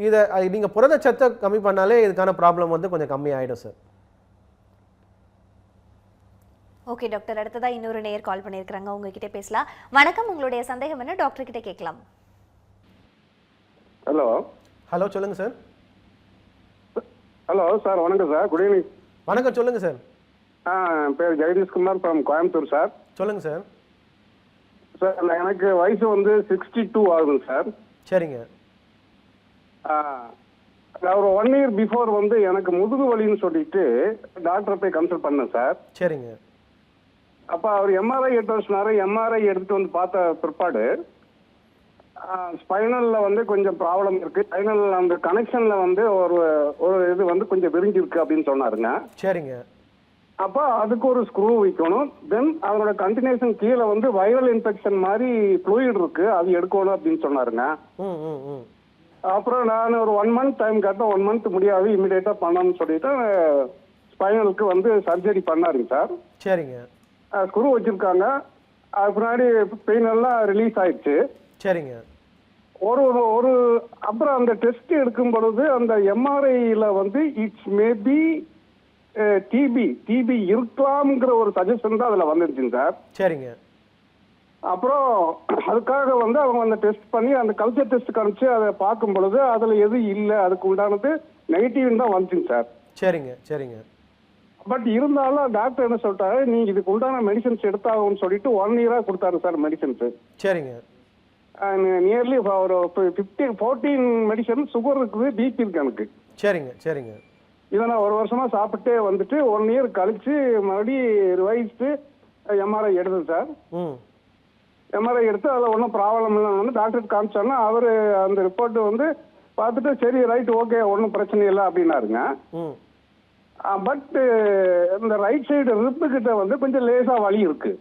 இதை நீங்கள் புரதச்சத்தை கம்மி பண்ணாலே இதுக்கான ப்ராப்ளம் வந்து கொஞ்சம் கம்மி ஆகிடும் சார். ஓகே டாக்டர், அடுத்ததாக இன்னொரு நேயர் கால் பண்ணியிருக்கிறாங்க, உங்ககிட்ட பேசலாம். வணக்கம், உங்களுடைய சந்தேகம் என்ன டாக்டர் கிட்ட கேட்கலாம். ஹலோ. ஹலோ, சொல்லுங்க சார். ஹலோ சார், வணக்கம் சார். Good evening. வணக்கம், சொல்லுங்க சார். என் பேர் ஜெகதீஷ்குமார் ஃப்ரம் கோயம்புத்தூர் சார். சொல்லுங்க சார். சார் எனக்கு வயசு வந்து 62 ஆகுதுங்க சார். சரிங்க. ஒரு 1 இயர் பிஃபோர் வந்து எனக்கு முதுகு வலின்னு சொல்லிட்டு டாக்டரை போய் கன்சல்ட் பண்ணேன் சார். சரிங்க. அப்போ அவர் எம்ஆர்ஐ எடுத்து சொன்னார். எம்ஆர்ஐ எடுத்துட்டு வந்து பார்த்த பிற்பாடு ஸ்பைனலில் வந்து கொஞ்சம் ப்ராப்ளம் இருக்குது. ஸ்பைனல் அந்த கனெக்ஷனில் வந்து ஒரு இது வந்து கொஞ்சம் விரிஞ்சிருக்கு அப்படின்னு சொன்னாருங்க. சரிங்க. அப்போ அதுக்கு ஒரு ஸ்க்ரூ வைக்கணும். தென் அதோட கண்டினியூஷன் கீழே வந்து வைரல் இன்ஃபெக்ஷன் மாதிரி ஃப்ளூயிட் இருக்கு, அது எடுக்கணும் அப்படின்னு சொன்னாருங்க. அப்புறம் நான் ஒரு 1 மந்த் டைம் கேட்டேன். 1 மந்த் முடியாது, இமிடியேட்டாக பண்ணணும்னு சொல்லிட்டு ஸ்பைனலுக்கு வந்து சர்ஜரி பண்ணாருங்க சார். சரிங்க. ஸ்க்ரூ வச்சிருக்காங்க. அதுக்கு முன்னாடி பெயின் எல்லாம் ரிலீஸ் ஆயிடுச்சு. சரிங்க. ஒரு அப்புறம் அந்த டெஸ்ட் எடுக்கும் பொழுது அந்த எம்ஆர்ஐல வந்து இட்ஸ் மேபி டிபி இருக்கலாம்ங்கிற ஒரு சஜஷன் தான் அதில் வந்துருச்சுங்க சார். சரிங்க. அப்புறம் அதுக்காக வந்து அவங்க அந்த டெஸ்ட் பண்ணி அந்த கல்ச்சர் டெஸ்ட் காமிச்சு அதை பார்க்கும் பொழுது அதில் எதுவும் இல்லை, அதுக்கு உண்டானது நெகட்டிவ்னு தான் வந்துச்சுங்க சார். சரிங்க. சரிங்க. பட் இருந்தாலும் டாக்டர் என்ன சொல்லிட்டாரு, நீங்க இதுக்கு உண்டான மெடிசன்ஸ் எடுத்தாகும்னு சொல்லிட்டு 1 இயராக கொடுத்தாரு சார் மெடிசன்ஸ். சரிங்க. நியர்லி ஒரு 14 மெடிசன். சுகர் இருக்குது, பிபி இருக்கு எனக்கு. சரிங்க. சரிங்க. இதை நான் 1 வருஷமா சாப்பிட்டே வந்துட்டு 1 இயர் கழிச்சு மறுபடியும் ரிவைஸ்டு எம்ஆர்ஐ எடுத்தேன் சார். எம்ஆர்ஐ எடுத்து அதில் ஒன்றும் ப்ராப்ளம் இல்லை வந்து டாக்டர் காமிச்சாருன்னா அவர் அந்த ரிப்போர்ட் வந்து பார்த்துட்டு சரி ரைட் ஓகே ஒன்றும் பிரச்சனை இல்லை அப்படின்னாருங்க. பட் இந்த ரைட் சைடு ரிப்பு கிட்ட வந்து கொஞ்சம் லேசாக வலி இருக்கு.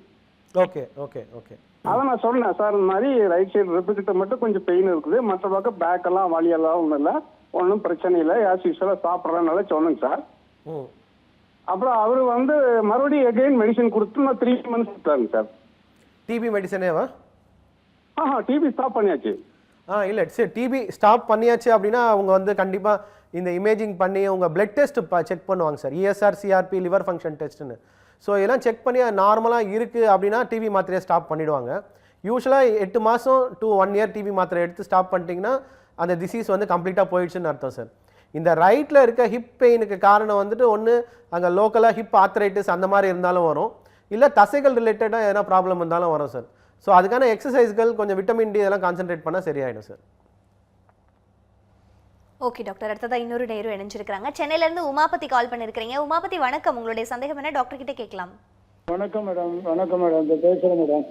Okay okay okay. அதை நான் சொன்னேன் சார், இந்த மாதிரி ரைட் சைடு ரிப்பு கிட்ட மட்டும் கொஞ்சம் பெயின் இருக்குது, மற்ற பக்கம் பேக்கெல்லாம் வலியெல்லாம் ஒன்றும் இல்லை, ஒன்றும் பிரச்சனை இல்லை, ஆஸ் யூஸ்வலாக சாப்பிட்றதுனால சொன்னேங்க சார். அப்புறம் அவர் வந்து மறுபடியும் எகைன் மெடிசன் கொடுத்து நான் 3 மந்த்ஸ் கொடுத்தாருங்க சார். டிபி மெடிசனேவா? டிபி ஸ்டாப் பண்ணியாச்சு. இல்லை சரி, டிபி ஸ்டாப் பண்ணியாச்சு அப்படின்னா அவங்க வந்து கண்டிப்பாக இந்த இமேஜிங் பண்ணி உங்கள் பிளட் டெஸ்ட் செக் பண்ணுவாங்க sir. ESR, CRP, liver function டெஸ்ட்டுன்னு. ஸோ இதெல்லாம் செக் பண்ணி நார்மலாக இருக்குது அப்படின்னா டிபி மாத்திரையை ஸ்டாப் பண்ணிவிடுவாங்க. யூஸ்வலாக 8 மாதம் to 1 இயர் டிபி மாத்திரை எடுத்து ஸ்டாப் பண்ணிட்டீங்கன்னா அந்த டிசீஸ் வந்து கம்ப்ளீட்டாக போயிடுச்சுன்னு அர்த்தம் சார். இந்த ரைட்டில் இருக்க ஹிப் பெயினுக்கு காரணம் வந்துட்டு ஒன்று அங்கே லோக்கலாக ஹிப் ஆர்த்ரைட்டிஸ் அந்த மாதிரி இருந்தாலும் வரும், இல்லை தசைகள் ரிலேட்டடாக எதனா ப்ராப்ளம் இருந்தாலும் வரும் சார். ஸோ அதுக்கான எக்ஸசைஸ்கள் கொஞ்சம் விட்டமின் டி இதெல்லாம் கான்சென்ட்ரேட் பண்ணால் சரியாயிடும் சார். ஓகே டாக்டர், அடுத்ததாக இன்னொரு நேரம் இணைஞ்சிருக்கிறாங்க. சென்னையிலேருந்து உமாபதி கால் பண்ணியிருக்கிறீங்க. உமாபதி வணக்கம், உங்களுடைய சந்தேகம் என்ன டாக்டர் கிட்ட கேட்கலாம். வணக்கம் மேடம். வணக்கம் மேடம், இந்த பேசுகிறேன் மேடம்.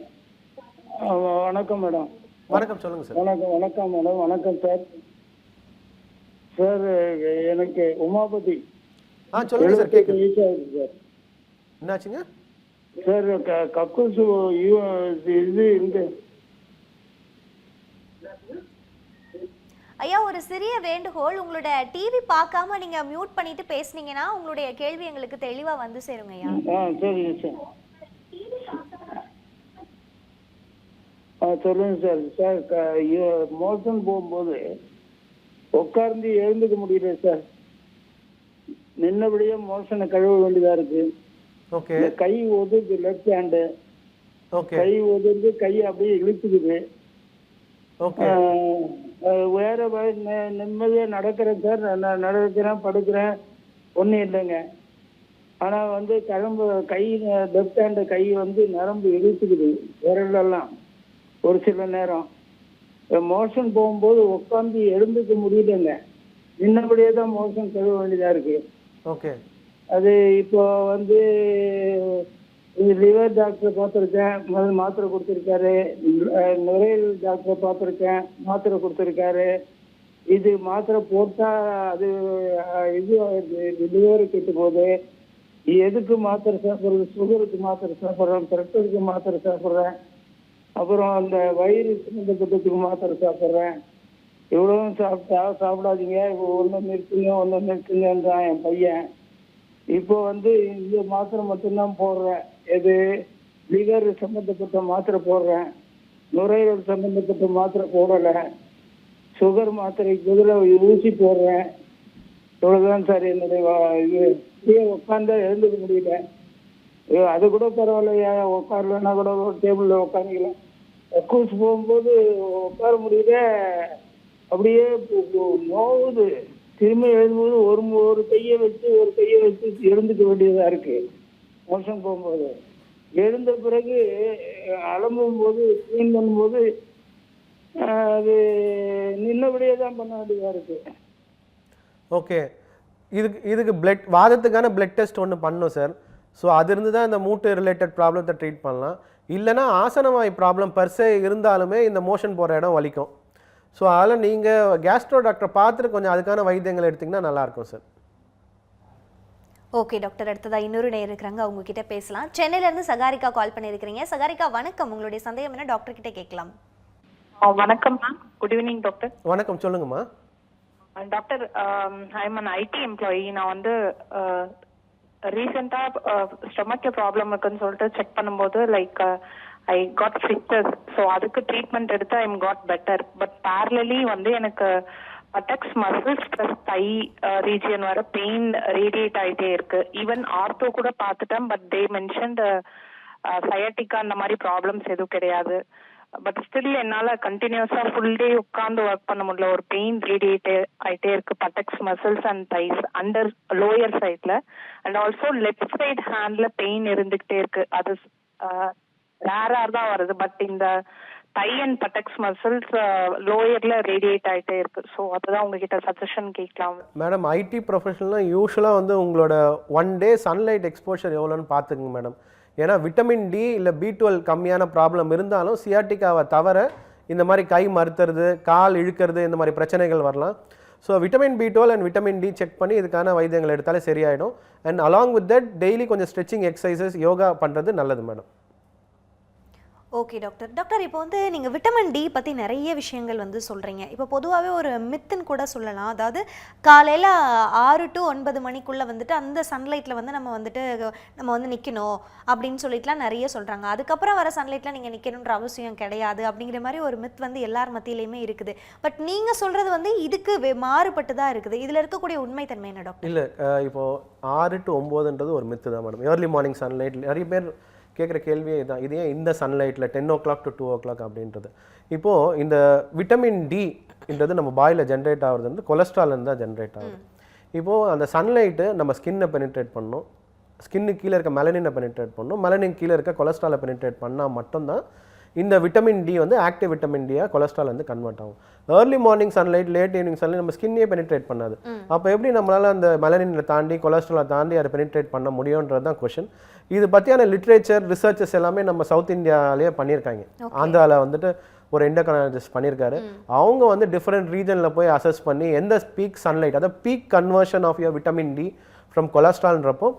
வணக்கம் மேடம். வணக்கம், சொல்லுங்கள் சார். வணக்கம் மேடம். வணக்கம் சார். சார் எனக்கு உமாபதி. சொல்லுங்கள் சார், கேட்குது சார். என்னாச்சுங்க சார்? கக்கூஸ் இது இந்த ஐயா, ஒரு சிறிய வேண்டுகோள், உங்களோட டிவி பார்க்காம நீங்க மியூட் பண்ணிட்டு பேசுனீங்கன்னா உங்களுடைய கேள்வி எங்களுக்கு தெளிவா வந்து சேருங்க ஐயா. சரிங்க சார். சொல்லுங்க சார். சார் மோஷன் போகும்போது உட்கார்ந்து எழுந்துக்க முடியல சார். நின்னபடியே மோஷனை கழுவ வேண்டியதா இருக்கு. ஓகே. கை ஒதுக்கு, லெஃப்ட் ஹேண்டு கை ஒதுந்து கை அப்படியே இழுத்துக்குது. வேற நிம்மதியாக நடக்கிறேன் சார். நான் நடக்கிறேன், படுக்கிறேன், ஒன்றும் இல்லைங்க. ஆனால் வந்து கை லெஃப்ட் ஹேண்டு கை வந்து நரம்பு இழுத்துக்குது விரலெல்லாம். ஒரு சில நேரம் மோஷன் போகும்போது உட்காந்து எழுந்துக்க முடியலங்க. நின்னபடியே தான் மோஷன் கழுவ வேண்டியதாக இருக்கு. ஓகே. அது இப்போ வந்து லிவர் டாக்டரை பார்த்துருக்கேன், முதல்ல மாத்திரை கொடுத்துருக்காரு. நுரையீரல் டாக்டரை பார்த்துருக்கேன், மாத்திரை கொடுத்துருக்காரு. இது மாத்திரை போட்டால் அது இது லிவர் கெட்டு போகுது. எதுக்கு மாத்திரை சாப்பிட்றது? சுகருக்கு மாத்திரை சாப்பிட்றேன், ப்ரெஷருக்கு மாத்திரை சாப்பிட்றேன், அப்புறம் அந்த வயிறு சம்பந்தப்பட்டதுக்கு மாத்திரை சாப்பிட்றேன். இவ்வளவும் சாப்பிடாதீங்க, ஒன்றும் நிறுத்துங்கன்றான் என் பையன். இப்போ வந்து இந்த மாத்திரை மட்டும்தான் போடுறேன். எது லிவர் சம்மந்தப்பட்ட மாத்திரை போடுறேன், நுரையீரல் சம்மந்தப்பட்ட மாத்திரை போடலை. சுகர் மாத்திரைக்கு பதிலாக ஊசி போடுறேன். இவ்வளோதான் சார் என்னுடைய இது. உட்காந்தா எழுந்துக்க முடியல. அது கூட பரவாயில்லையா, உட்காரலன்னா கூட டேபிளில் உட்காந்துக்கலாம். கக்கூஸ் போகும்போது உட்கார முடியல, அப்படியே நோவுது. திரும்ப எழுதும்போது ஒரு கையை வச்சு எழுந்துக்க வேண்டியதாக இருக்கு. மோஷன் போகும்போது எழுந்த பிறகு அலம்பும் போது க்ளீன் பண்ணும்போது அது நின்னபடியே தான் பண்ண வேண்டியதாக இருக்கு. ஓகே. இதுக்கு வாதத்துக்கான பிளட் டெஸ்ட் ஒன்று பண்ணோம் சார். ஸோ அது இருந்து தான் இந்த மூட்டு ரிலேட்டட் ப்ராப்ளத்தை ட்ரீட் பண்ணலாம். இல்லைனா ஆசனவாய் ப்ராப்ளம் பர்சே இருந்தாலுமே இந்த மோஷன் போகிற இடம் வலிக்கும். ஸோ அதில் நீங்கள் கேஸ்ட்ரோ டாக்டரை பார்த்துட்டு கொஞ்சம் அதுக்கான வைத்தியங்கள் எடுத்திங்கன்னா நல்லாயிருக்கும் சார். ஓகே டாக்டர், அடுத்ததாக இன்னொரு நேரம் இருக்கிறாங்க, அவங்க கிட்ட பேசலாம். சென்னையிலேருந்து சகாரிகா கால் பண்ணியிருக்கிறீங்க. சகாரிகா வணக்கம், உங்களுடைய சந்தேகம் என்ன டாக்டர் கிட்ட கேட்கலாம். வணக்கம் மேம். Good evening doctor. வணக்கம், சொல்லுங்கம்மா. Doctor, I am an IT employee. நான் வந்து ரீசெண்டாக ஸ்டொமக் ப்ராப்ளம் இருக்குன்னு சொல்லிட்டு செக் பண்ணும்போது like I got fixes. So அதுக்கு ட்ரீட்மெண்ட் எடுத்து I am got better. But பேரலி வந்து எனக்கு buttocks muscles plus thigh region வர பெயின் ரேடியேட் ஆகிட்டே இருக்கு. ஈவன் ஆர்த்தோ கூட பார்த்துட்டேன், பட் தே மென்ஷன்ட் சயாட்டிக்கா அந்த மாதிரி ப்ராப்ளம்ஸ் எதுவும் கிடையாது. பட் ஸ்டில் என்னால் கண்டினியூஸாக ஃபுல் டே உட்காந்து ஒர்க் பண்ண முடியல. ஒரு பெயின் ரேடியேட் ஆகிட்டே இருக்கு buttocks muscles and thighs under lower சைடில். அண்ட் ஆல்சோ லெஃப்ட் சைட் ஹேண்டில் பெயின் இருந்துகிட்டே இருக்கு. அது ரேராக தான் வருது. பட் இந்த தை அண்ட் பட்டக்ஸ் மசில்ஸ் லோயரில் ரேடியேட் ஆகிட்டே இருக்கு. ஸோ அதுதான் உங்ககிட்ட சஜஷன் கேட்கலாம். மேடம், ஐடி ப்ரொஃபஷனல்னால் யூஸ்வலாக வந்து உங்களோட 1 டே சன்லைட் எக்ஸ்போஷர் எவ்வளோன்னு பார்த்துக்குங்க மேடம். ஏன்னா விட்டமின் டி இல்லை B12 கம்மியான ப்ராப்ளம் இருந்தாலும் சியாட்டிக்காவை தவிர இந்த மாதிரி கை மறுத்துறது, கால் இழுக்கிறது, இந்த மாதிரி பிரச்சனைகள் வரலாம். So vitamin B12 and vitamin D check பண்ணி இதுக்கான வைத்தியங்கள் எடுத்தாலே சரியாயிடும். And along with that daily கொஞ்சம் ஸ்ட்ரெச்சிங் எக்ஸசைசஸ், யோகா பண்ணுறது நல்லது மேடம். Okay doctor. டாக்டர், இப்போ வந்து நீங்கள் விட்டமின் டி பற்றி நிறைய விஷயங்கள் வந்து சொல்கிறீங்க. இப்போ பொதுவாகவே ஒரு மித்துன்னு கூட சொல்லலாம். அதாவது காலையில் 6 to 9 மணிக்குள்ளே வந்துட்டு அந்த சன்லைட்டில் வந்து நம்ம வந்து நிற்கணும் அப்படின்னு சொல்லிட்டுலாம் நிறைய சொல்கிறாங்க. அதுக்கப்புறம் வர சன்லைட்டில் நீங்கள் நிற்கணுன்ற அவசியம் கிடையாது அப்படிங்கிற மாதிரி ஒரு மித் வந்து எல்லார் மத்தியிலையுமே இருக்குது. பட் நீங்கள் சொல்கிறது வந்து இதுக்கு மாறுபட்டு தான் இருக்குது. இதில் இருக்கக்கூடிய உண்மைத்தன்மை என்ன டாக்டர்? இல்லை, இப்போது 6 to 9ன்றது ஒரு மித்து தான் மேடம். ஏர்லி மார்னிங் சன்லைட் நிறைய பேர் கேட்குற கேள்வியே இதுதான். இது ஏன் இந்த சன்லைட்டில் 10 o'clock to 2 o'clock அப்படின்றது? இப்போது இந்த விட்டமின் டின்றது நம்ம பாயில் ஜென்ரேட் ஆகிறது வந்து கொலஸ்ட்ரால்லேருந்து தான் ஜென்ரேட் ஆகுது. இப்போது அந்த சன்லைட்டு நம்ம ஸ்கின்னை பெனிட்ரேட் பண்ணணும், ஸ்கின்னு கீழே இருக்க மெலனினை பெனிட்ரேட் பண்ணணும், மெலனின் கீழே இருக்க கொலஸ்ட்ராலை பெனிட்ரேட் பண்ணால் மட்டும்தான் இந்த விட்டமின் டி வந்து ஆக்டிவ் விட்டமின் டியாக கொலஸ்ட்ரால் வந்து கன்வெர்ட் ஆகும். Early morning sunlight, late evening sunlight நம்ம ஸ்கின்னே பெனிட்ரேட் பண்ணாது. அப்போ எப்படி நம்மளால் அந்த மெலனினை தாண்டி கொலஸ்ட்ராலை தாண்டி அதை பெனிட்ரேட் பண்ண முடியுன்றது தான் கொஷின். இது பற்றியான லிட்ரேச்சர் ரிசர்ச்சஸ் எல்லாமே நம்ம சவுத் இந்தியாவிலேயே பண்ணியிருக்காங்க. ஆந்திராவில் வந்துட்டு ஒரு எண்டோக்ரைனாலஜிஸ்ட் பண்ணியிருக்காரு. அவங்க வந்து டிஃப்ரெண்ட் ரீஜனில் போய் அசஸ் பண்ணி எந்த பீக் சன்லைட், அதாவது peak conversion of your vitamin D from கொலஸ்ட்ரால்ன்றப்போ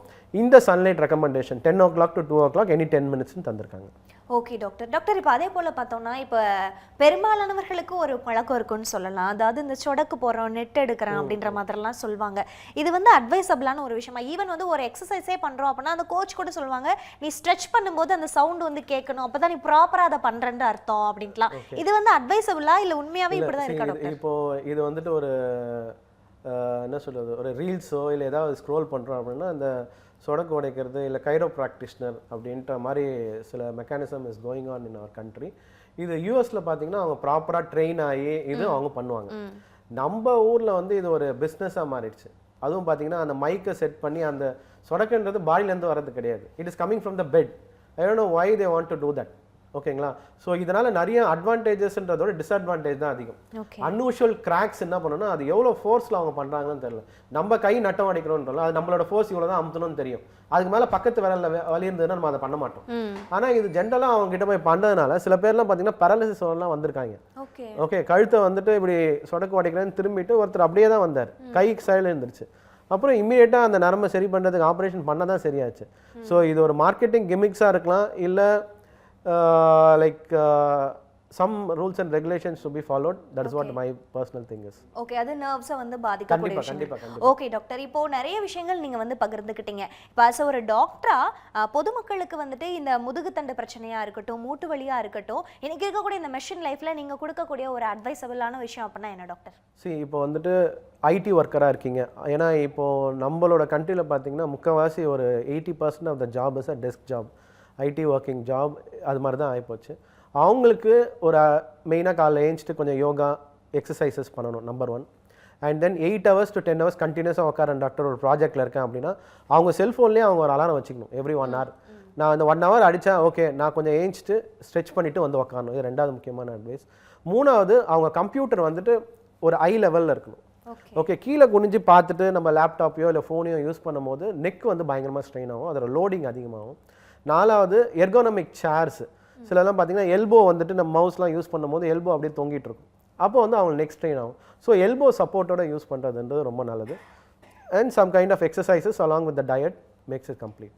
இந்த sunlight recommendation 10 o'clock to 2 o'clock any 10 minutes தந்திருக்காங்க. Okay doctor. டாக்டர், இப்போ அதே போல் பார்த்தோம்னா இப்போ பெரும்பாலானவர்களுக்கு ஒரு பழக்கம் இருக்குன்னு சொல்லலாம். அதாவது இந்த சொடக்கு போடுறோம், நெட் எடுக்கிறோம் அப்படின்ற மாதிரிலாம் சொல்லுவாங்க. இது வந்து அட்வைசபிளான ஒரு விஷயமா? ஈவன் வந்து ஒரு எக்ஸசைஸே பண்ணுறோம் அப்படின்னா அந்த கோச் கூட சொல்லுவாங்க, நீ ஸ்ட்ரெச் பண்ணும்போது அந்த சவுண்ட் வந்து கேட்கணும், அப்போ தான் நீ ப்ராப்பராக அதை பண்ணுறேன்னு அர்த்தம் அப்படின்ட்டுலாம். இது வந்து அட்வைசபிளா இல்லை உண்மையாகவே இப்படி தான் இருக்கா டாக்டர்? இப்போது இது வந்துட்டு ஒரு என்ன சொல்கிறது, ஒரு ரீல்ஸோ இல்லை ஏதாவது ஸ்க்ரோல் பண்ணுறோம் அப்படின்னா அந்த சொடக்கு உடைக்கிறது இல்லை கைரோ ப்ராக்டிஷனர் அப்படின்ற மாதிரி சில mechanism is going on in our country. இது யூஎஸில் பார்த்தீங்கன்னா அவங்க ப்ராப்பராக ட்ரெயின் ஆகி இது அவங்க பண்ணுவாங்க. நம்ம ஊரில் வந்து இது ஒரு பிஸ்னஸாக மாறிடுச்சு. அதுவும் பார்த்தீங்கன்னா அந்த மைக்கை செட் பண்ணி அந்த சொடக்குன்றது பாடியிலேருந்து வர்றது கிடையாது. It is coming from the bed. I don't know why they want to do that. ஓகேங்களா? ஸோ இதனால் நிறைய அட்வான்டேஜஸ்ன்றதோட டிஸ்அட்வான்டேஜ் தான் அதிகம். அன்யூஷுவல் கிராக்ஸ் என்ன பண்ணணும்னா அது எவ்வளோ ஃபோர்ஸில் அவங்க பண்ணுறாங்கன்னு தெரியல. நம்ம கை நட்டம் அடிக்கிறோன்றோம், அது நம்மளோட ஃபோர்ஸ் இவ்வளோ தான் அமுத்தணும்னு தெரியும். அதுக்கு மேலே பக்கத்து விரலில் வலி இருந்ததுன்னா நம்ம அதை பண்ண மாட்டோம். ஆனால் இது ஜென்ரலாக அவங்க கிட்ட போய் பண்ணுறதுனால சில பேர்லாம் பார்த்தீங்கன்னா பேரலிசிஸ் எல்லாம் வந்திருக்காங்க. ஓகே, கழுத்தை வந்துட்டு இப்படி சொடக்கு உடைக்கிறேன்னு திரும்பிட்டு ஒருத்தர் அப்படியே தான் வந்தார், கை சைடில் இருந்துருச்சு. அப்புறம் இம்மீடியட்டாக அந்த நரம்பை சரி பண்ணுறதுக்கு ஆப்ரேஷன் பண்ண தான் சரியாச்சு. ஸோ இது ஒரு மார்க்கெட்டிங் கிமிக்ஸாக இருக்கலாம், இல்லை like some rules and regulations to be followed. That is what my personal thing is. Okay, அது நர்வ்ஸை வந்து பாதிக்கக்கூடிய விஷயம். ஓகே டாக்டர், இப்போ நிறைய விஷயங்கள் நீங்கள் வந்து பகிர்ந்துக்கிட்டீங்க. இப்போ as ஒரு டாக்டரா பொதுமக்களுக்கு வந்துட்டு இந்த முதுகுத்தண்டு பிரச்சனையாக இருக்கட்டும், மூட்டு வலியாக இருக்கட்டும், எனக்கு இருக்கக்கூடிய இந்த மெஷின் லைஃப்பில் நீங்கள் கொடுக்கக்கூடிய ஒரு அட்வைசபிளான விஷயம் அப்படின்னா என்ன டாக்டர்? இப்போ வந்துட்டு ஐடி ஒர்க்கராக இருக்கீங்க. ஏன்னா இப்போது நம்மளோட கண்ட்ரியில் பார்த்தீங்கன்னா முக்கால்வாசி ஒரு 80% of the job is a desk job, IT working job. அது மாதிரி தான் ஆகிப்போச்சு. அவங்களுக்கு ஒரு மெயினாக காலைல ஏஞ்சிட்டு கொஞ்சம் யோகா எக்ஸசைசஸ் பண்ணணும், number 1. And then 8 hours to 10 hours கண்டினியூஸாக உட்காரன் டாக்டர் ஒரு ப்ராஜெக்ட்டில் இருக்கேன் அப்படின்னா அவங்க செல்ஃபோன்லேயே அவங்க ஒரு அலாரம் வச்சுக்கணும் எவ்ரி 1 hour. நான் அந்த 1 hour அடித்தா ஓகே, நான் கொஞ்சம் ஏஞ்சிட்டு ஸ்ட்ரெச் பண்ணிவிட்டு வந்து உட்காரணும். இது 2வது முக்கியமான அட்வைஸ். 3வது அவங்க கம்ப்யூட்டர் வந்துட்டு ஒரு ஐ லெவலில் இருக்கணும். ஓகே, கீழே குனிஞ்சு பார்த்துட்டு நம்ம லேப்டாப்பையோ இல்லை ஃபோனையோ யூஸ் பண்ணும்போது நெக் வந்து பயங்கரமாக ஸ்ட்ரெயின் ஆகும், அதோட லோடிங் அதிகமாகும். 4வது எர்கோனமிக் சேர்ஸ். சிலலாம் பார்த்தீங்கன்னா எல்போ வந்துட்டு நம்ம மவுஸ்லாம் யூஸ் பண்ணும்போது எல்போ அப்படியே தொங்கிட்டு இருக்கும், அப்போ வந்து அவங்க நெக் ஸ்ட்ரெயின் ஆகும். ஸோ எல்போ சப்போர்ட்டோட யூஸ் பண்ணுறதுன்றது ரொம்ப நல்லது. And some kind of exercises along with the diet makes it complete.